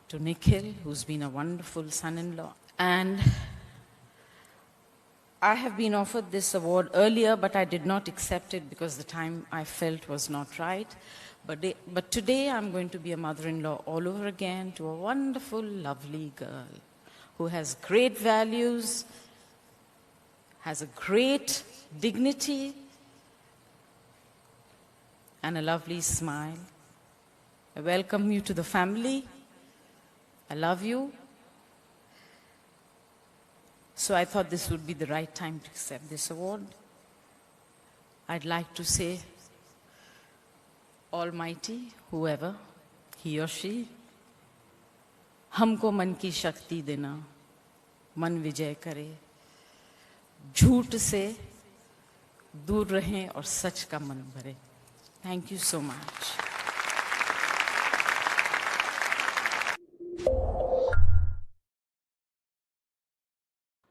to Nikhil, who's been a wonderful son-in-law. And I have been offered this award earlier, but I did not accept it because the time I felt was not right. But today I'm going to be a mother-in-law all over again to a wonderful, lovely girl who has great values, has a great dignity, and a lovely smile. I welcome you to the family. I love you. So I thought this would be the right time to accept this award. I'd like to say, Almighty, whoever, he or she, हमको मन की शक्ति देना, मन विजय करे, झूठ से दूर रहें और सच का मन भरे. Thank you so much.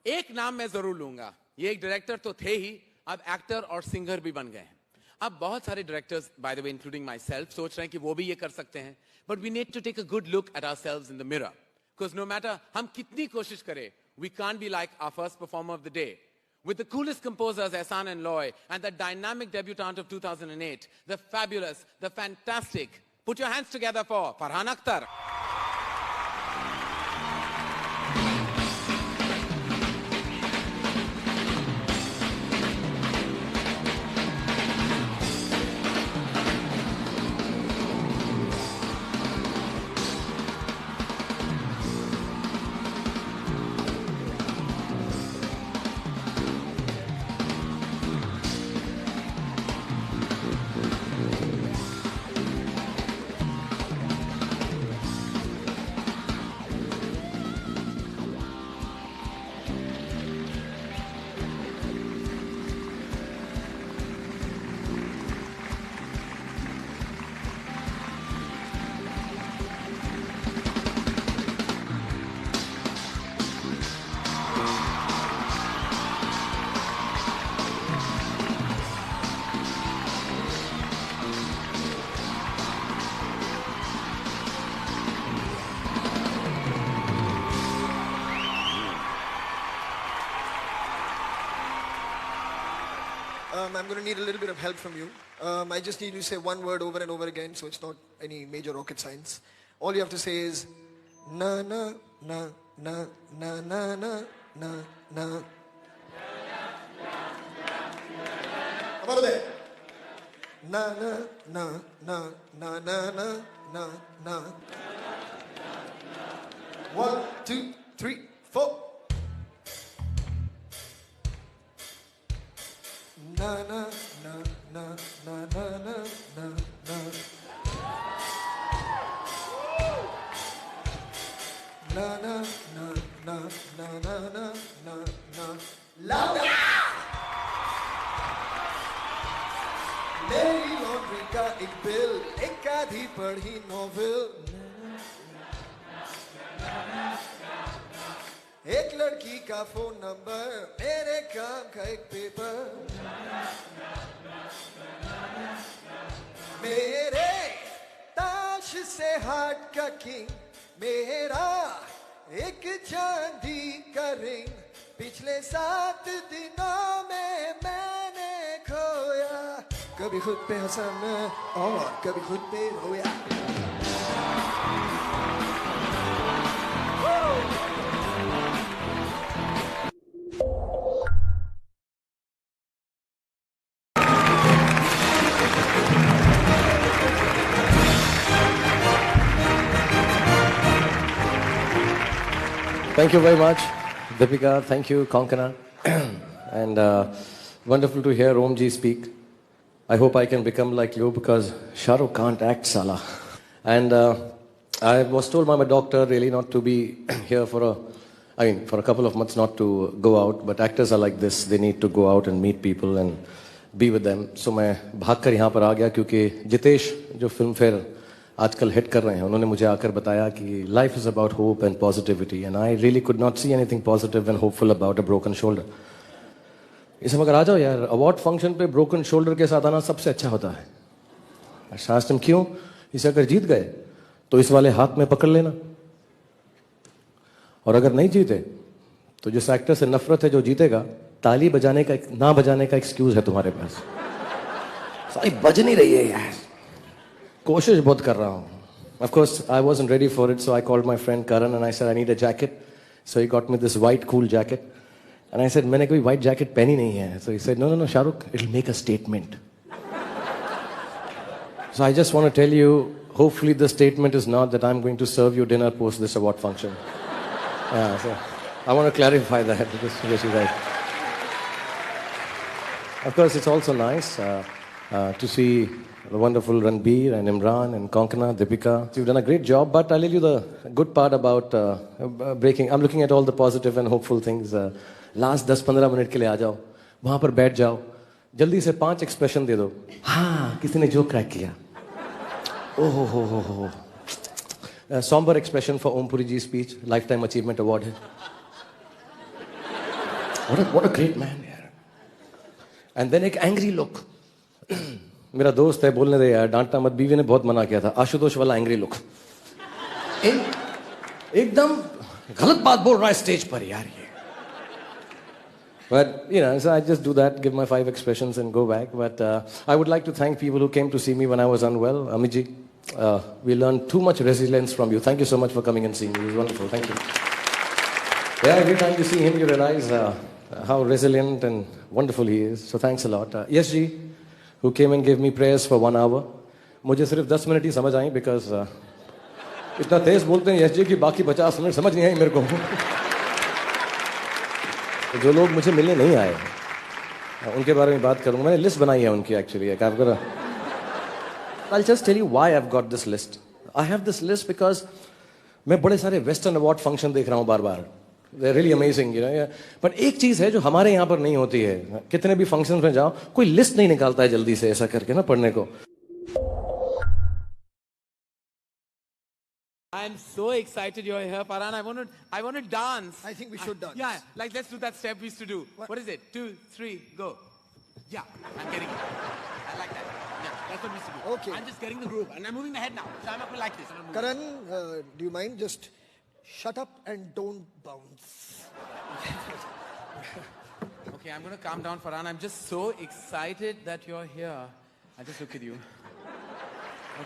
एक नाम मैं जरूर लूंगा. ये एक डायरेक्टर तो थे ही, अब एक्टर और सिंगर भी बन गए हैं. अब बहुत सारे directors, by the way, including myself, सोच रहे हैं कि वो भी ये कर सकते हैं. But we need to take a good look at ourselves in the mirror. Because no matter हम कितनी कोशिश करें, we can't be like our first performer of the day. With the coolest composers, Ehsaan and Loy, and the dynamic debutante of 2008, the fabulous, the fantastic. Put your hands together for Farhan Akhtar. I'm going to need a little bit of help from you. I just need you to say one word over and over again, so it's not any major rocket science. All you have to say is na na na na na na na na na. How about that? na na na na na na na na na. 1, 2, 3, 4. Na na na na na na na na na. Na na na na na na na na na. Louder! मेरी laundry का एक bill, एक आधी पढ़ी novel, एक लड़की का phone number, मेरे काम का एक पेपर, मेरे ताश से हार्ट का किंग, मेरा एक चांदी का रिंग, पिछले 7 दिनों में मैंने खोया, कभी खुद पे हंसा मैं और कभी खुद पे रोया. Thank you very much, Deepika. Thank you, Konkana. And wonderful to hear Omji speak. I hope I can become like you because Shah Rukh can't act, Salah. And I was told by my doctor really not to be here for a couple of months not to go out. But actors are like this. They need to go out and meet people and be with them. So मैं भागकर यहाँ पर आ गया क्योंकि जितेश जो film fair आजकल hit कर रहे हैं उन्होंने मुझे आकर बताया कि life is about hope and positivity and I really could not see anything positive and hopeful about a broken shoulder. इस मगर आ जाओ यार, अवार्ड फंक्शन पे ब्रोकन शोल्डर के साथ आना सबसे अच्छा होता है. शास्त्रम क्यों? इसे अगर जीत गए तो इस वाले हाथ में पकड़ लेना, और अगर नहीं जीते तो जिस एक्टर से नफरत है जो जीतेगा, ताली बजाने का ना बजाने का एक्सक्यूज है तुम्हारे पास. सारी बज नहीं रही है यार. कोशिश बहुत कर रहा हूँ. Of course, I wasn't ready for it, so I called my friend Karan and I said I need a jacket. So he got me this white cool jacket. And I said, मैंने कोई white jacket पहनी नहीं है. So he said, no, Shahrukh, it'll make a statement. So I just want to tell you, hopefully the statement is not that I'm going to serve you dinner post this award function. Yeah, so I want to clarify that because you guys. Of course, it's also nice to see the wonderful Ranbir and Imran and Konkana, Deepika. You've done a great job, but I'll tell you the good part about breaking. I'm looking at all the positive and hopeful things. Last 10-15 minute के लिए आ जाओ, वहाँ पर बैठ जाओ, जल्दी से 5 expression दे दो. हाँ, किसी ने जोक क्रैक किया. ओहो हो. Somber expression for Om Puri ji's speech, Lifetime Achievement Award है. What a great man, यार. And then एक angry look. मेरा दोस्त है, बोलने दे यार, डांटना मत, बीवी ने बहुत मना किया था. आशुतोष वाला एंग्री लुक. एकदम गलत बात बोल रहा है स्टेज पर यार ये. But you know, so I just do that, give my 5 expressions and go back. But I would like to thank people who came to see me when I was unwell. Amiji, we learned too much resilience from you. Thank you so much for coming and seeing me. It was wonderful. Thank you. Yeah, every time you see him, you realize how resilient and wonderful he is. So thanks a lot. Yes Ji, who came and gave me prayers for 1 hour. मुझे सिर्फ 10 minute ही समझ आई because इतना तेज बोलते हैं यश जी की बाकी 50 minute समझ नहीं आई मेरे को. जो लोग मुझे मिलने नहीं आए उनके बारे में बात करूंगा. मैंने लिस्ट बनाई है उनकी actually. I'll just tell you why I've got this list. I have this list because मैं बड़े सारे वेस्टर्न अवार्ड फंक्शन देख रहा हूँ बार-बार. They're really amazing, you know. But एक चीज है जो हमारे यहाँ पर नहीं होती है. कितने भी फंक्शंस में जाओ, कोई लिस्ट नहीं निकालता है जल्दी से ऐसा करके ना पढ़ने को. I'm so excited you're here, Farhan. I want to dance. I think we should dance. Yeah, like let's do that step we used to do. What is it? 2, 3, go. Yeah, I'm getting it. I like that. Yeah, that's what we used to do. Okay. I'm just getting the groove, and I'm moving my head now. So I'm up like this. Karan, do you mind just shut up and don't bounce? Okay, I'm going to calm down, Farhan. I'm just so excited that you're here. I just look at you.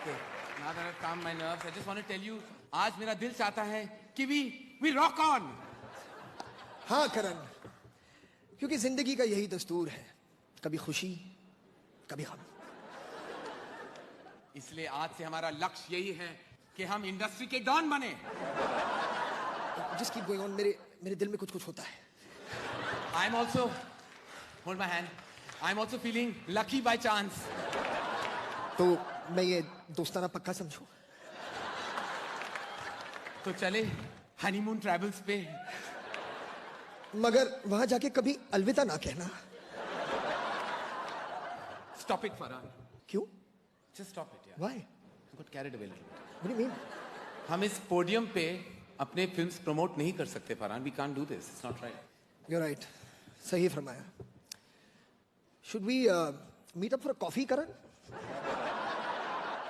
Okay, now that I've calmed my nerves, I just want to tell you, आज मेरा दिल चाहता है कि we rock on. हाँ करण, क्योंकि जिंदगी का यही दस्तूर है. कभी खुशी, कभी गम. इसलिए आज से हमारा लक्ष्य यही है कि हम इंडस्ट्री के डॉन बने. Just keep going on. मेरे दिल में कुछ होता है. I'm also, hold my hand. I'm also feeling lucky by chance. तो मैं ये दोस्ताना पक्का समझूं. तो चले हनीमून ट्रैवल्स पे. मगर वहां जाके कभी अलविदा ना कहना. Stop it, Farhan. क्यों? Just stop it, yeah. Why? I got carried away a little bit. What do you mean? हम इस पोडियम पे अपने फिल्म्स प्रमोट नहीं कर सकते, Farhan. We can't do this. It's not right. You're right. सही फरमाया. Should we meet up for a coffee, Karan?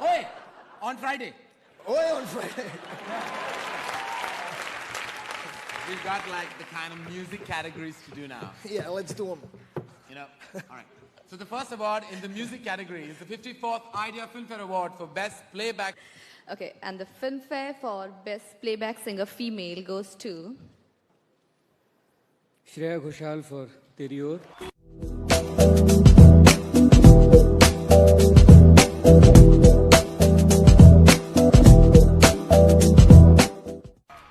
Oi, on Friday. Oi, on Friday. We've got like the kind of music categories to do now. Yeah, let's do them. You know, all right. So the first award in the music category is the 54th Idea Filmfare Award for Best Playback. Okay, and the Filmfare for Best Playback Singer Female goes to Shreya Ghoshal for Teri Aur.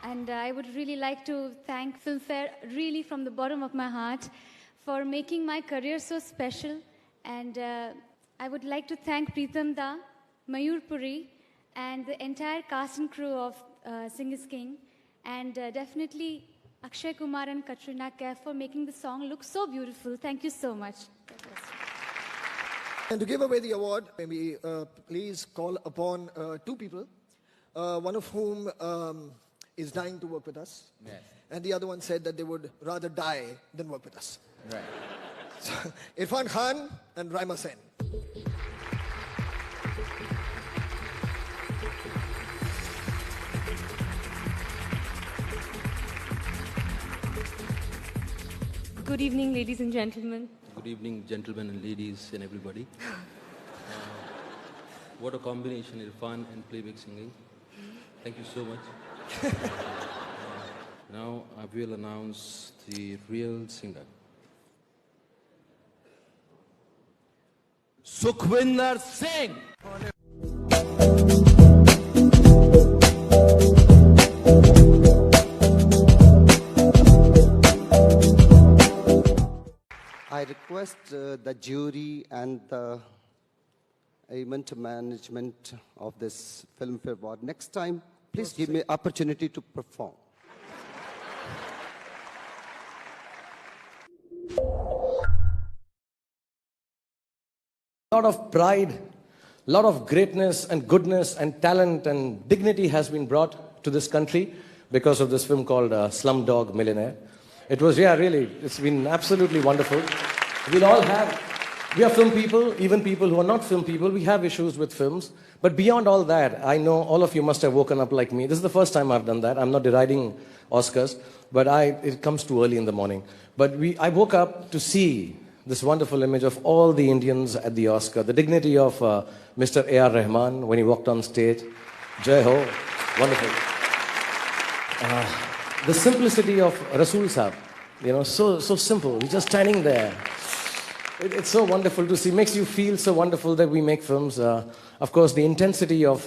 And I would really like to thank Filmfare really from the bottom of my heart for making my career so special. And I would like to thank Preetham Da, Mayur Puri, and the entire cast and crew of Sing is King. And definitely Akshay Kumar and Katrina Kaif for making the song look so beautiful. Thank you so much. And to give away the award, maybe please call upon two people, one of whom is dying to work with us. Yes. And the other one said that they would rather die than work with us. Right. So, Irfan Khan and Raima Sen. Good evening, ladies and gentlemen. Good evening, gentlemen and ladies and everybody. What a combination, Irfan and playback singing. Thank you so much. Now I will announce the real singer. Sukhwinder Singh. I request the jury and the event management of this Filmfare Award. Next time, please give me opportunity to perform. A lot of pride, a lot of greatness and goodness and talent and dignity has been brought to this country because of this film called Slumdog Millionaire. It was, yeah, really, it's been absolutely wonderful. We are film people, even people who are not film people, we have issues with films. But beyond all that, I know all of you must have woken up like me. This is the first time I've done that. I'm not deriding Oscars, but it comes too early in the morning. But I woke up to see this wonderful image of all the Indians at the Oscar, the dignity of Mr. A.R. Rahman when he walked on stage. Jai Ho, wonderful. The simplicity of Rasool Saab, you know, so simple. He's just standing there. It's so wonderful to see. Makes you feel so wonderful that we make films. Of course, the intensity of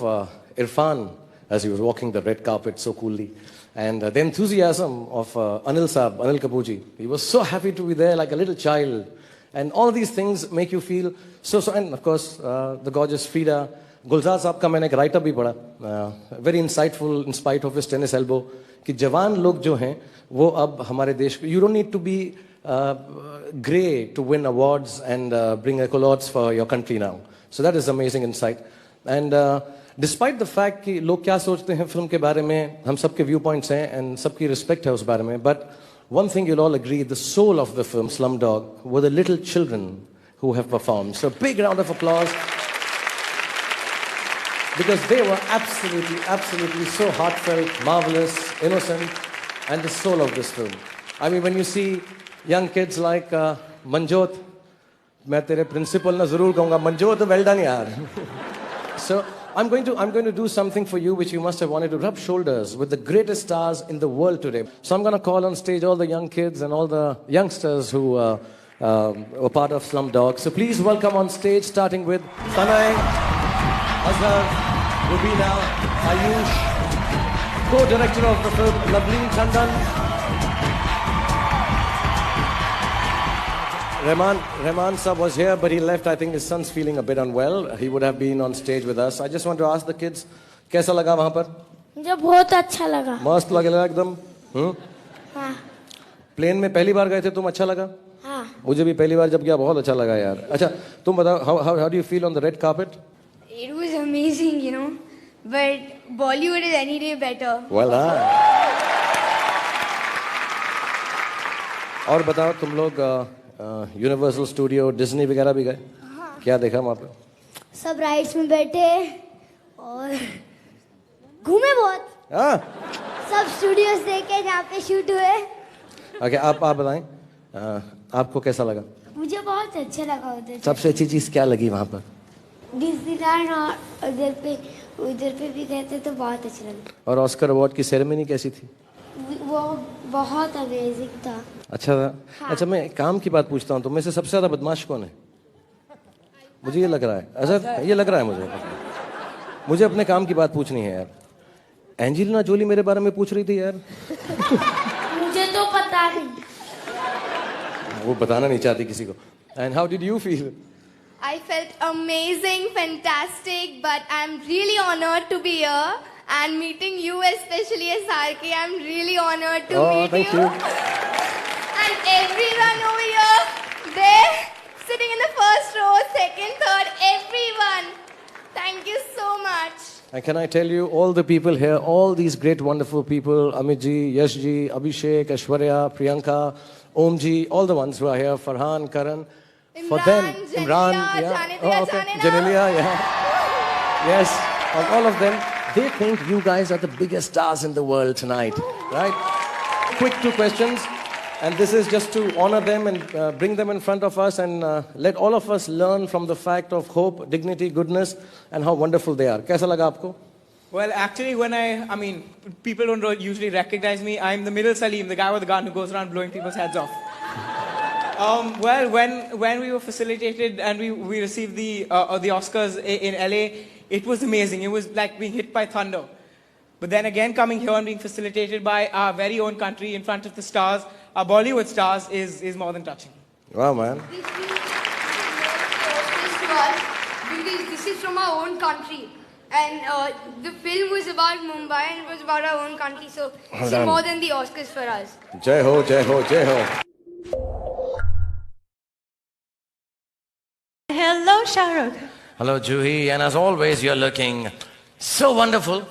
Irfan as he was walking the red carpet so coolly. And the enthusiasm of Anil Saab, Anil Kapoorji. He was so happy to be there like a little child. And all these things make you feel so. And of course, the gorgeous Frida. Gulzar Saab ka maine ek write-up bhi padha. Very insightful in spite of his tennis elbow. कि जवान लोग जो हैं वो अब हमारे देश को, you don't need to be grey to win awards and bring accolades for your country now. So that is amazing insight. And despite the fact कि लोग क्या सोचते हैं फिल्म के बारे में, हम सबके viewpoints हैं and सबकी respect है उस बारे में, but one thing you'll all agree, the soul of the film Slumdog were the little children who have performed. So big round of applause. Because they were absolutely so heartfelt, marvelous, innocent, and the soul of this film. I mean, when you see young kids like Manjot, मैं तेरे principal ना ज़रूर कहूँगा, Manjot, well done यार. So I'm going to do something for you which you must have wanted to rub shoulders with the greatest stars in the world today. So I'm going to call on stage all the young kids and all the youngsters who were part of Slumdog. So please welcome on stage, starting with Tanay. Azhar, Rubina, Ayush, co-director of the film, Navleen Tandon. Rahman Sahab was here, but he left. I think his son's feeling a bit unwell. He would have been on stage with us. I just want to ask the kids, कैसा लगा वहाँ पर? मुझे बहुत अच्छा लगा. मस्त लगा एकदम. हाँ. प्लेन में पहली बार गए थे तुम, अच्छा लगा? हाँ. मुझे भी पहली बार जब गया बहुत अच्छा लगा यार. अच्छा तुम बताओ, how do you feel on the red carpet? It was amazing, you know, but Bollywood is any day better. Well done. और बताओ तुम लोग यूनिवर्सल स्टूडियो, डिज्नी वगैरह भी गए? क्या देखा वहाँ पे? सब राइड्स में बैठे और घूमे बहुत. हाँ. सब स्टूडियोज देखे जहाँ पे शूट हुए. ओके, आप बताएं, आपको कैसा लगा? मुझे बहुत अच्छा लगा उधर. सबसे अच्छी चीज क्या लगी वहाँ पर? डिज्नीलैंड और उधर पे भी गए थे तो बहुत अच्छा लगा. और ऑस्कर अवार्ड की सेरेमनी कैसी थी? वो बहुत अमेजिंग था. अच्छा था. हाँ. अच्छा मैं एक काम की बात पूछता हूँ, तुम में से सबसे ज्यादा बदमाश कौन है? मुझे ये लग रहा है. अच्छा ये लग रहा है मुझे अपने काम की बात पूछनी है यार. एंजेलिना जोली मेरे बारे में पूछ रही थी यार. मुझे तो पता नहीं. वो बताना नहीं चाहती किसी को. And how did you feel? I felt amazing, fantastic, but I'm really honored to be here and meeting you, especially as Sarki. I'm really honored to meet thank you. And everyone over here, they're sitting in the first row, second, third, everyone. Thank you so much. And can I tell you, all the people here, all these great, wonderful people, Amit ji, Yash ji, Abhishek, Aishwarya, Priyanka, Om ji, all the ones who are here, Farhan, Karan, for them, Imran, Janelia, yes, all of them, they think you guys are the biggest stars in the world tonight, right? Quick 2 questions, and this is just to honor them and bring them in front of us and let all of us learn from the fact of hope, dignity, goodness, and how wonderful they are. Kaisa laga aapko? Well, actually, when I mean, people don't usually recognize me. I'm the middle Salim, the guy with the gun who goes around blowing people's heads off. Well, when we were facilitated and we received the Oscars in LA, it was amazing. It was like being hit by thunder. But then again, coming here and being facilitated by our very own country in front of the stars, our Bollywood stars, is more than touching. Wow, man. Because this is from our own country. And the film was about Mumbai and it was about our own country. So it's more than the Oscars for us. Jai ho, jai ho, jai ho. Hello, Shahrukh. Hello, Juhi. And as always, you're looking so wonderful,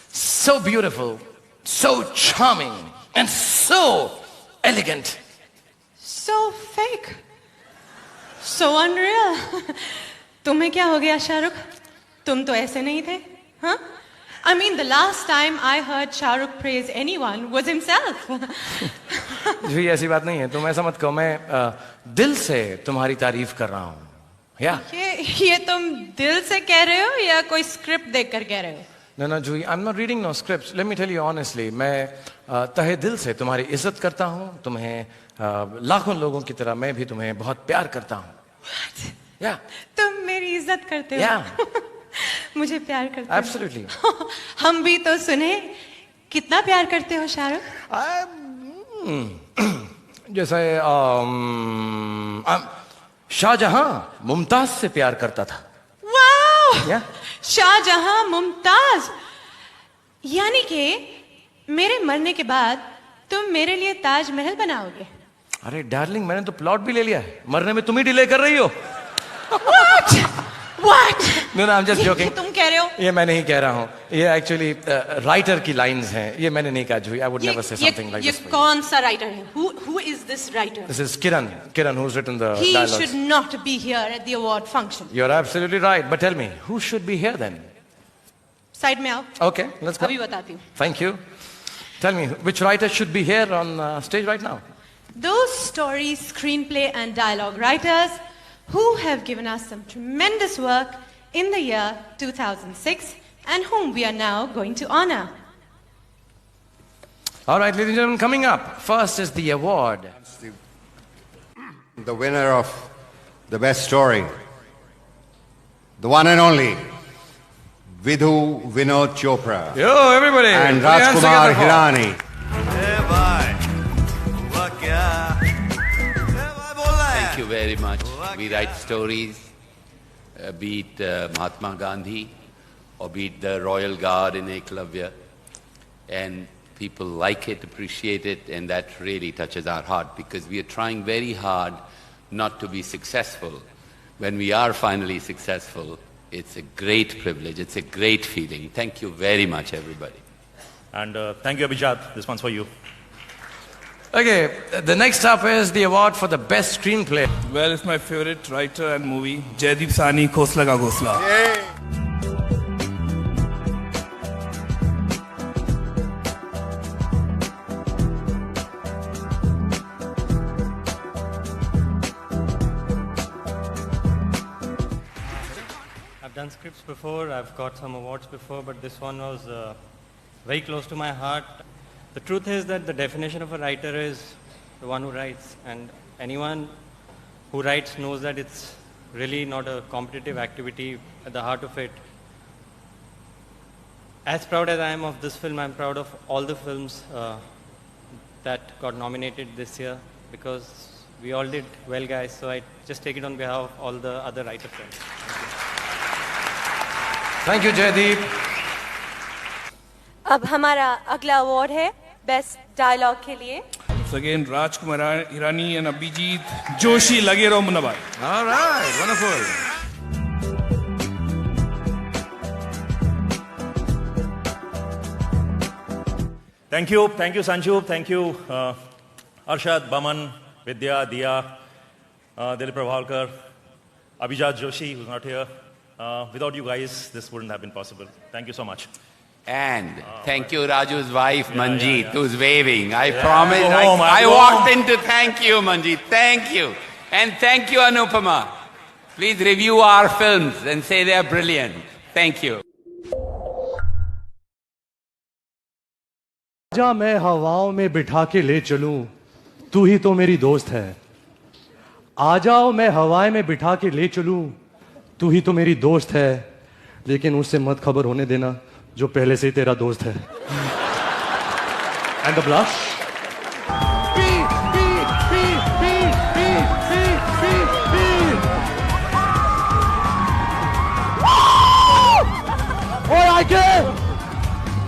so beautiful, so charming, and so elegant. So fake. So unreal. तुम्हें क्या हो गया, शाहरुख? तुम तो ऐसे नहीं थे, huh? I mean, the last time I heard Shahrukh praise anyone was himself. जी ऐसी बात नहीं है, तुम ऐसा मत कहो. मैं दिल से तुम्हारी तारीफ कर रहा हूँ. ये तुम दिल से कह रहे हो या कोई स्क्रिप्ट देखकर कह रहे हो? No, Juhi, I'm not reading no scripts. Let me tell you honestly, मैं तहे दिल से तुम्हारी इज्जत करता हूँ. तुम्हें लाखों लोगों की तरह मैं भी तुम्हें बहुत प्यार करता हूँ. Yeah. तुम मेरी इज्जत करते हो? Yeah. मुझे प्यार करते हो? Absolutely. हम भी तो सुने. कितना प्यार करते हो, शाहरुख? जैसे शाहजहां मुमताज से प्यार करता था. वाह! शाहजहां मुमताज. यानी कि मेरे मरने के बाद तुम मेरे लिए ताजमहल बनाओगे? अरे डार्लिंग, मैंने तो प्लॉट भी ले लिया है. मरने में तुम ही डिले कर रही हो. What? No, I'm just joking. तुम कह रहे हो? ये मैं नहीं कह रहा हूँ. ये एक्चुअली राइटर की लाइंस हैं. ये मैंने नहीं कहा जुही. I would never say something like this. ये कौन सा राइटर है? Who is this writer? This is Kiran, who's written the He dialogues. should not be here at the award function. You're absolutely right. But tell me, who should be here then? Side में आओ. Okay, let's go. अभी बताती हूँ. Thank you. Tell me, which writer should be here on stage right now? Those story, screenplay and dialogue writers who have given us some tremendous work in the year 2006 and whom we are now going to honor. All right, ladies and gentlemen, coming up first is the award. The winner of the best story, the one and only Vidhu Vinod Chopra. Yo, everybody. And Put your hands Rajkumar together for- Hirani. Thank you very much. We write stories, be it Mahatma Gandhi or be it the Royal Guard in Eklavya, and people like it, appreciate it, and that really touches our heart because we are trying very hard not to be successful. When we are finally successful, it's a great privilege, it's a great feeling. Thank you very much, everybody. And thank you, Abhijat. This one's for you. Okay, the next up is the award for the best screenplay. Well, it's my favorite writer and movie, Jaideep Sani, Khosla Ka Ghosla. I've done scripts before, I've got some awards before, but this one was very close to my heart. The truth is that the definition of a writer is the one who writes, and anyone who writes knows that it's really not a competitive activity at the heart of it. As proud as I am of this film, I'm proud of all the films that got nominated this year because we all did well, guys, so I just take it on behalf of all the other writer friends. Thank you, Jaideep. अब हमारा अगला award है best dialogue के लिए. Once again, Rajkumar Hirani and Abhijit Joshi. Lage raho Munna bhai. All right, wonderful. Thank you, Sanju. Thank you, Arshad, Baman, Vidya, Diya, Dilip Prabhalkar, Abhijat Joshi, who's not here. Without you guys, this wouldn't have been possible. Thank you so much. And thank you, Raju's wife, Manjeet, who's waving. I Yeah. promise. Go home, I go walked home. in to thank you, Manjeet. Thank you. And thank you, Anupama. Please review our films and say they're brilliant. Thank you. आजा मैं हवाओं में बिठा के ले चलूं, तू ही तो मेरी दोस्त है. आ जाओ मैं हवाएं में बिठा के ले चलूं, तू ही तो मेरी दोस्त है. लेकिन उससे मत खबर होने देना जो पहले से ही तेरा दोस्त है. And the blush. और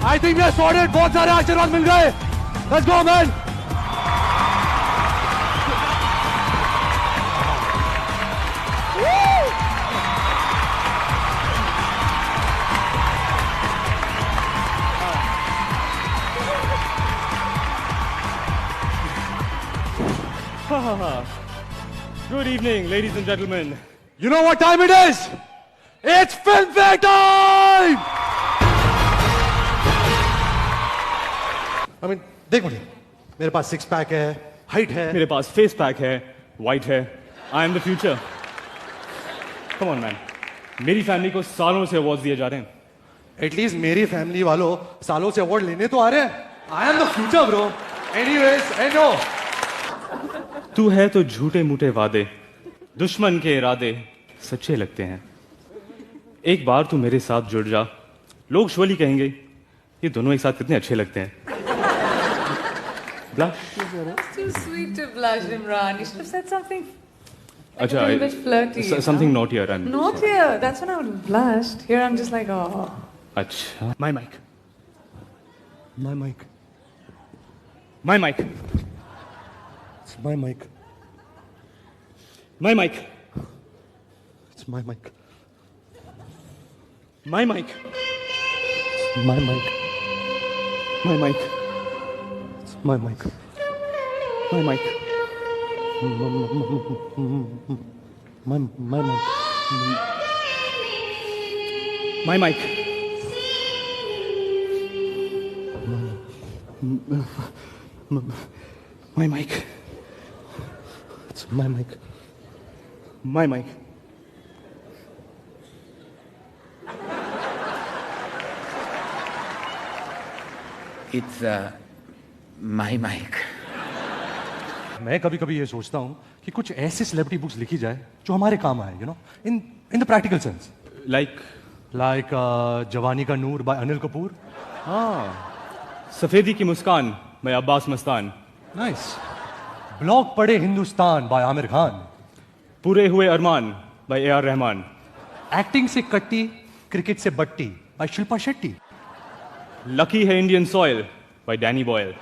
I think we are sorted. बहुत सारे आशीर्वाद मिल गए. Let's go man. Good evening, ladies and gentlemen. You know what time it is? It's Filmfare time! I mean, देख मुझे. मेरे पास सिक्स पैक है, हाइट है. मेरे पास फेस पैक है, वाइट है. I am the future. Come on, man. मेरी family को सालों से अवार्ड दिए जा रहे हैं. एटलीस्ट मेरी फैमिली वालों सालों से अवार्ड लेने तो आ रहे हैं. I am the future bro. Anyways, एनो. तू है तो झूठे मूठे वादे, दुश्मन के इरादे सच्चे लगते हैं. एक बार तू मेरे साथ जुड़ जा, लोग श्योरली कहेंगे ये दोनों एक साथ कितने अच्छे लगते हैं. Blush. That's too sweet to blush, Imran. You should have said something अच्छा, a little bit flirty. something naughtier. Not here. That's when I would have blushed. Here I'm just like, oh. अच्छा. My mic. My mic. My mic. It's my mic. My mic. It's my mic. My mic. It's my mic. My mic. It's my mic. My mic. My mic. My mic. My mic. It's my mic. My mic. It's my mic. मैं कभी कभी ये सोचता हूँ कि कुछ ऐसी celebrity books लिखी जाए जो हमारे काम आए, you know, in the practical sense. Like Like Jawani Ka Noor by Anil Kapoor. सफेदी की मुस्कान by Abbas Mastan. Nice. Blog पढ़े हिंदुस्तान by Amir Khan. पूरे हुए अरमान by A.R. रहमान. एक्टिंग से कट्टी, क्रिकेट से बट्टी by शिल्पा शेट्टी. लकी है Indian soil by Danny Boyle.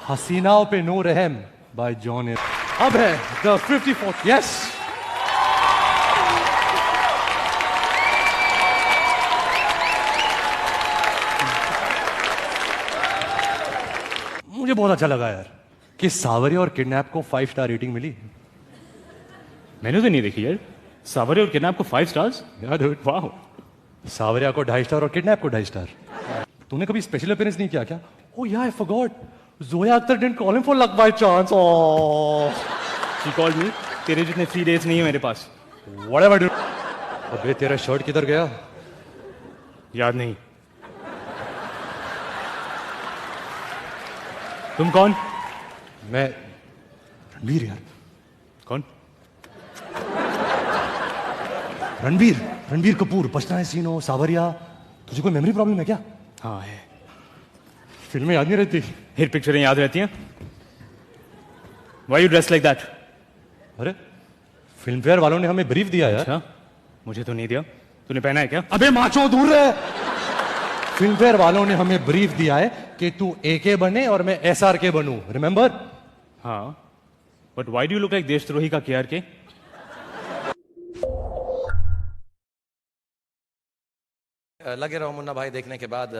हसीनाओं पे नो रहम by जॉन. अब है the 54th. Yes. मुझे बहुत अच्छा लगा यार कि सावरिया और किडनैप को 5 स्टार रेटिंग मिली. मैंने तो नहीं देखी यार. सावरिया और किडनैप को 5 स्टार्स. यार वाह. सावरिया को 2.5 स्टार और किडनैप को 2.5 स्टार. तूने कभी स्पेशल अपीयरेंस नहीं किया क्या? Oh yeah, I forgot. Zoya Akhtar didn't call him for luck by chance. Oh. She called me. तेरे जितने फ्री डेज नहीं है मेरे पास. Whatever dude. अबे तेरा शर्ट किधर गया? याद नहीं. तुम कौन? मैं रणवीर यार. कौन? रणवीर कपूर. बचना है सीनो, सावरिया. तुझे कोई मेमोरी प्रॉब्लम है क्या? हाँ है. फिल्में याद नहीं रहती. हिट पिक्चरें याद रहती हैं. Why you dressed like that? अरे फिल्म फेयर वालों ने हमें ब्रीफ दिया यार. अच्छा, मुझे तो नहीं दिया. तूने पहना है क्या? अबे माचो दूर रहे. फिल्म फेयर वालों ने हमें ब्रीफ दिया है कि तू AK बने और मैं SRK बनूं. रिमेंबर? हाँ. But why do you look like देशद्रोही का KRK? लगे रहो मुन्ना भाई देखने के बाद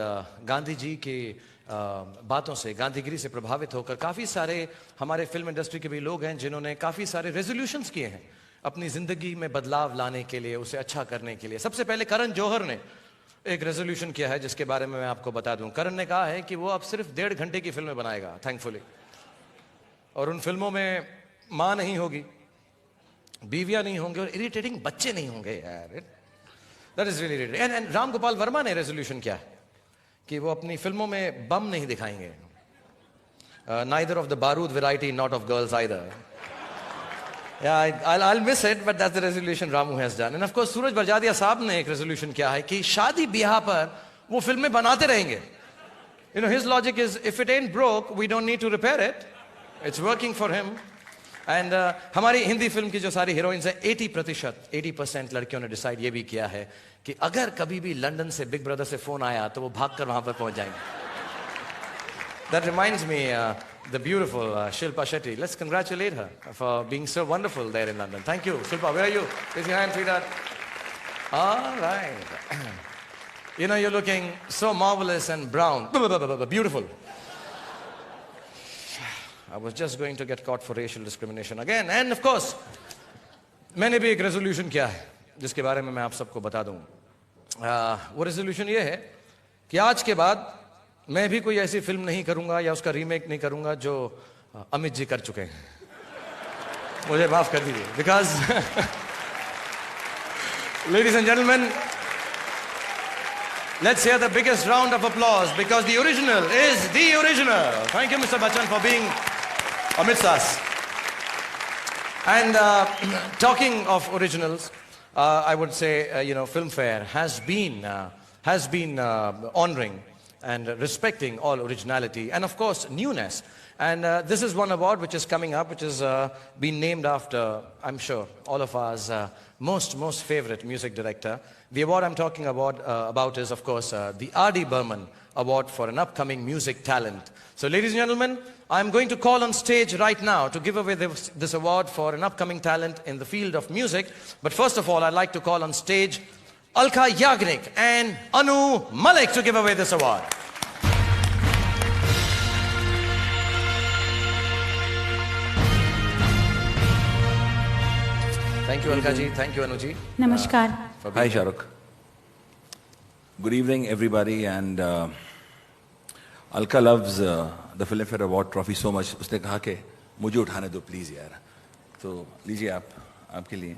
गांधी जी की बातों से, गांधीगिरी से प्रभावित होकर काफ़ी सारे हमारे फिल्म इंडस्ट्री के भी लोग हैं जिन्होंने काफ़ी सारे रेजोल्यूशंस किए हैं अपनी ज़िंदगी में बदलाव लाने के लिए, उसे अच्छा करने के लिए. सबसे पहले करण जौहर ने एक रेजोल्यूशन किया है जिसके बारे में मैं आपको बता दूं. करण ने कहा है कि वो अब सिर्फ 1.5 घंटे की फिल्में बनाएगा, थैंकफुली. और उन फिल्मों में माँ नहीं होगी, बीवियाँ नहीं होंगे और इरिटेटिंग बच्चे नहीं होंगे यार. That is really irritating. And Ram Gopal Verma ने रेजोल्यूशन किया है कि वो अपनी फिल्मों में बम नहीं दिखाएंगे. Neither of the बारूद variety, not of girls either. Yeah, I'll miss it, but that's the resolution Ramu has done. And of course, सूरज बरजादिया साहब ने एक रेजोल्यूशन किया है कि शादी ब्याह पर वो फिल्में बनाते रहेंगे. You know, his logic is, if it ain't broke, we don't need to repair it. It's working for him. And हमारी हिंदी फिल्म की जो सारी हीरोइंस हैं 80% लड़कियों ने डिसाइड ये भी किया है कि अगर कभी भी लंदन से बिग ब्रदर से फोन आया तो वो भागकर वहां पर पहुंच जाएंगे. That reminds me the beautiful Shilpa Shetty. Let's congratulate her for being so wonderful there in London. Thank you Shilpa. Where are you? Raise your hand, sweetheart. Alright. You know, you're looking so marvelous and brown. Beautiful. I was just going to get caught for racial discrimination again. And of course, मैंने भी एक resolution किया है जिसके बारे में मैं आप सबको बता दूं. वो रेजोल्यूशन ये है कि आज के बाद मैं भी कोई ऐसी फिल्म नहीं करूंगा या उसका रीमेक नहीं करूंगा जो अमित जी कर चुके हैं. मुझे माफ कर दीजिए. Because ladies and gentlemen, let's hear the biggest round of applause because the original is the original. Thank you, Mr. Bachchan, for being amidst us. And talking of originals, I would say, you know, Filmfare has been honoring and respecting all originality and, of course, newness. And this is one award which is coming up, which has been named after, I'm sure, all of us most favorite music director. The award I'm talking about is, of course, the R.D. Burman Award for an upcoming music talent. So, ladies and gentlemen, I'm going to call on stage right now to give away this award for an upcoming talent in the field of music. But first of all, I'd like to call on stage Alka Yagnik and Anu Malik to give away this award. Thank you, Alka ji. Thank you, Anu ji. Namaskar. Hi, Shahrukh. Good evening, everybody. And Alka loves the Filmfare Award trophy so much. उसने कहा कि मुझे उठाने दो, please, यार. तो लीजिए आप, आपके लिए.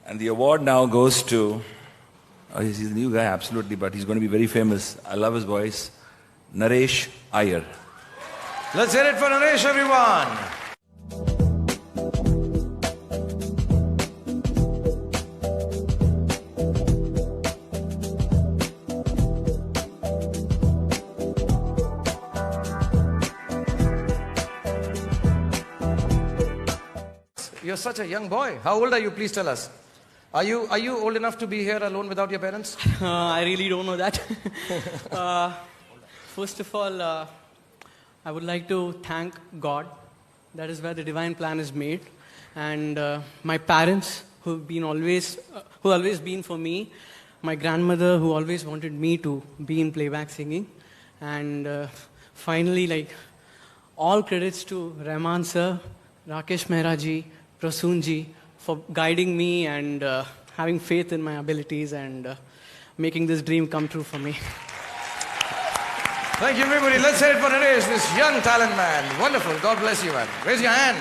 And the award now goes to, he's a new guy, absolutely, but he's going to be very famous. I love his voice. Naresh Iyer. Let's hear it for Naresh, everyone. You're such a young boy. How old are you? Please tell us. Are you old enough to be here alone without your parents? I really don't know that. First of all, I would like to thank God. That is where the divine plan is made. And my parents, who've always been for me. My grandmother, who always wanted me to be in playback singing. And finally, like, all credits to Rahman sir, Rakesh Mehra ji, Prasoon ji, for guiding me and having faith in my abilities and making this dream come true for me. Thank you, everybody. Let's hear it for Naresh, this young talent man. Wonderful. God bless you, man. Raise your hand.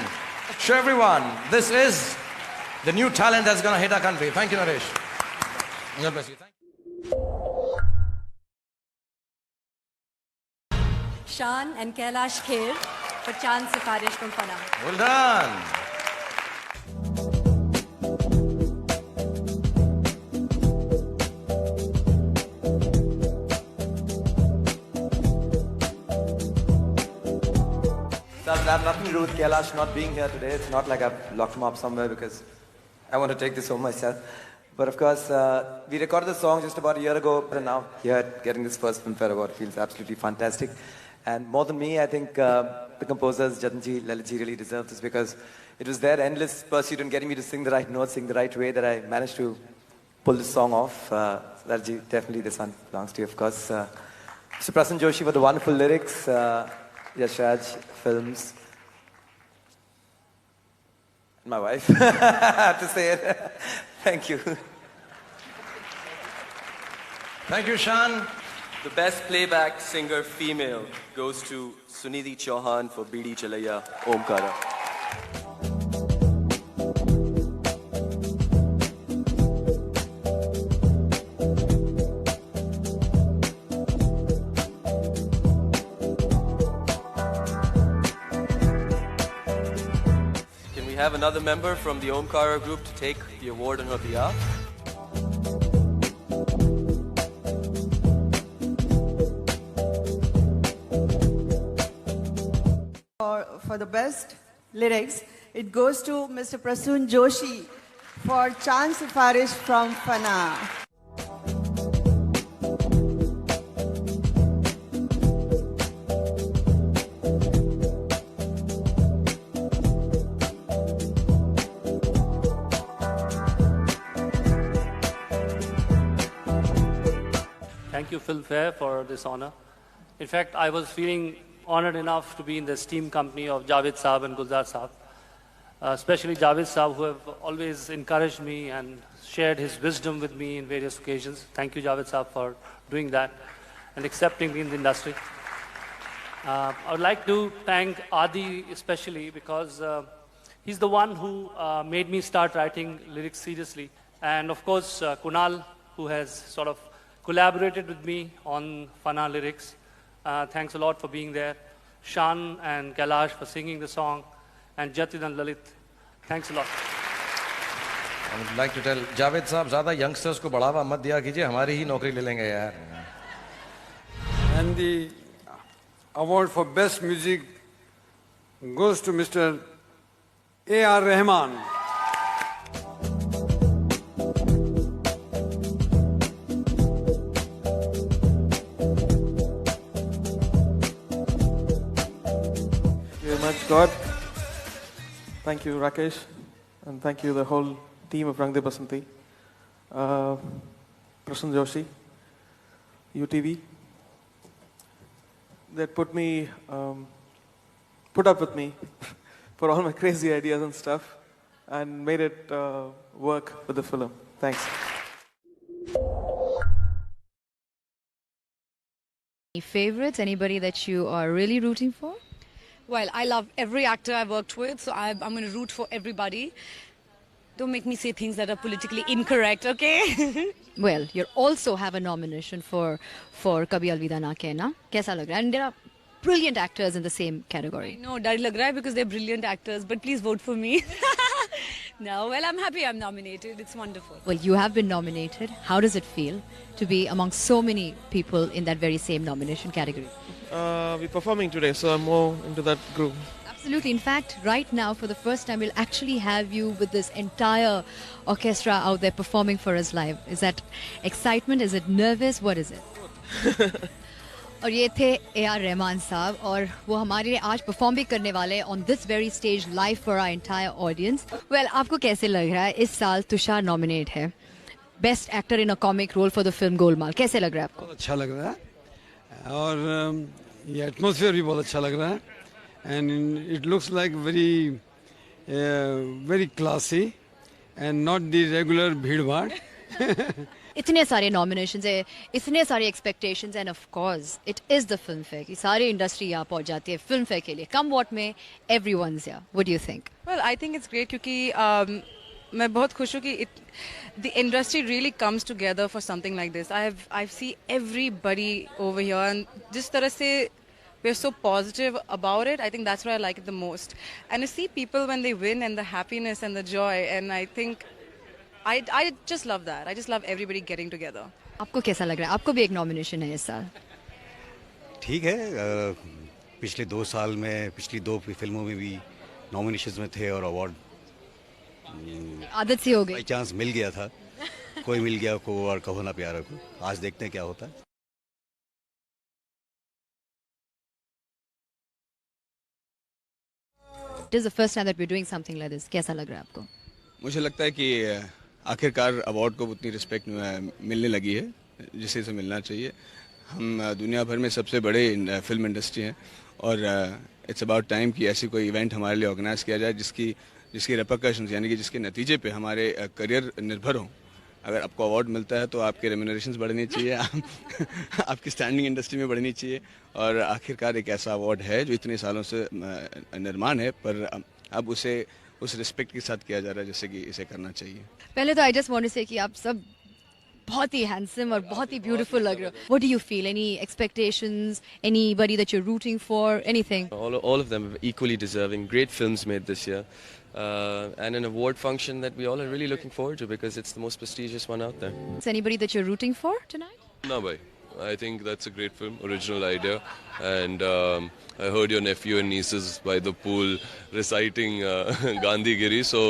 Show everyone. This is the new talent that's going to hit our country. Thank you, Naresh. God bless you. Thank you. Shan and Kailash Kher for Chand Sifarish from Fana. Well done. I have nothing to do with Kailash not being here today. It's not like I've locked him up somewhere because I want to take this home myself. But of course, we recorded the song just about a year ago, and now here, getting this first Filmfare Award feels absolutely fantastic. And more than me, I think the composers, Jatinji, Lalitji, really deserve this because it was their endless pursuit in getting me to sing the right notes, sing the right way that I managed to pull this song off. So Lalitji, definitely this one belongs to you, of course. Mr. Prasoon Joshi for the wonderful lyrics. Yash Raj Films. And my wife. I have to say it. Thank you. Thank you, Shan. The best playback singer female goes to Sunidhi Chauhan for Bidi Chalaiya Omkara. Can we have another member from the Omkara group to take the award on her behalf? For the best lyrics, it goes to Mr. Prasoon Joshi for Chand Sifarish from Fana. Thank you, Filmfare, for this honor. In fact, I was feeling honored enough to be in the esteemed company of Javed Saab and Gulzar Saab, especially Javed Saab, who have always encouraged me and shared his wisdom with me in various occasions. Thank you, Javed Saab, for doing that and accepting me in the industry. I would like to thank Adi especially because he's the one who made me start writing lyrics seriously. And of course, Kunal, who has sort of collaborated with me on Fana lyrics. Thanks a lot for being there. Shan and Kailash for singing the song. And Jatin and Lalit. Thanks a lot. I would like to tell Javed साहब ज़्यादा youngsters को बढ़ावा मत दिया कीजिए हमारी ही नौकरी ले लेंगे यार. And the award for best music goes to Mr. A.R. Rahman. God. Thank you, Rakesh, and thank you the whole team of Rang De Basanti. Prasoon Joshi, UTV, that put up with me for all my crazy ideas and stuff, and made it work with the film. Thanks. Any favorites? Anybody that you are really rooting for? Well, I love every actor I've worked with, so I'm going to root for everybody. Don't make me say things that are politically incorrect, okay? Well, you also have a nomination for Kabhi Alvida Na Kehna. Kaisa lag raha hai? And there are brilliant actors in the same category. No, dar lag raha hai because they're brilliant actors, but please vote for me. No, well, I'm happy I'm nominated. It's wonderful. Well, you have been nominated. How does it feel to be among so many people in that very same nomination category? We're performing today, so I'm more into that group. Absolutely. In fact, right now, for the first time, we'll actually have you with this entire orchestra out there performing for us live. Is that excitement? Is it nervous? What is it? और ये थे A.R. Rahman साहब और वो हमारे लिए आज perform भी करने वाले हैं on this very stage live for our entire audience. Well, आपको कैसे लग रहा है? इस साल तुषार नॉमिनेट है best actor in a comic role for the film Golmaal. कैसे लग रहा है आपको? बहुत अच्छा लग रहा है और ये एटमॉस्फेयर भी बहुत अच्छा लग रहा है and it looks like very classy and not the regular भीड़ भाड़. इतने सारे नॉमिनेशंस है, इतने सारे expectations end of course it is the film fair कि सारी इंडस्ट्री यहाँ पहुँच जाती है फिल्म फेयर के लिए. कम वॉट में everyone's here. What do you think? Well, I think it's great क्योंकि मैं बहुत खुश हूँ कि the industry really comes together for something like this. I see everybody over here and जिस तरह से we're so positive about it. I think that's why I like it the most. And to see people when they win and the happiness and the joy, and I think I just love that. I just love everybody getting together. आपको कैसा लग रहा है? आपको भी एक nomination है इस साल. ठीक है. पिछले 2 साल में पिछली 2 फिल्मों में भी नॉमिनेशंस में थे और अवार्ड आदत सी हो गई. बाई चांस मिल गया था. कोई मिल गया को और कहो ना प्यारा को. आज देखते हैं क्या होता है. It is the first time that we're doing something like this. कैसा लग रहा है आपको? मुझे लगता है कि आखिरकार अवार्ड को उतनी रिस्पेक्ट मिलने लगी है जिसे इसे मिलना चाहिए. हम दुनिया भर में सबसे बड़े फिल्म इंडस्ट्री हैं और इट्स अबाउट टाइम कि ऐसी कोई इवेंट हमारे लिए ऑर्गेनाइज किया जाए जिसकी रेपरकशंस यानी कि जिसके नतीजे पे हमारे करियर निर्भर हों. अगर आपको अवार्ड मिलता है तो आपके रेम्यूनरेशंस बढ़नी चाहिए, आपकी स्टैंडिंग इंडस्ट्री में बढ़नी चाहिए और आखिरकार एक ऐसा अवार्ड है जो इतने सालों से निर्माण है पर अब उसे उस रिस्पेक्ट के साथ किया जा रहा है जैसे कि इसे करना चाहिए. पहले तो आई जस्ट वांट टू से कि आप सब बहुत ही हैंडसम और बहुत ही ब्यूटीफुल लग रहे हो. What do you feel? Any expectations? Anybody that you are rooting for? Anything? All of them are equally deserving. Great films made this year. And an award function that we all are really looking forward to because it's the most prestigious one out there. Is anybody that you're rooting for tonight? No, bhai. I think that's a great film, original idea. And I heard your nephew and nieces by the pool reciting Gandhi Giri, so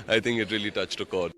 I think it really touched a chord.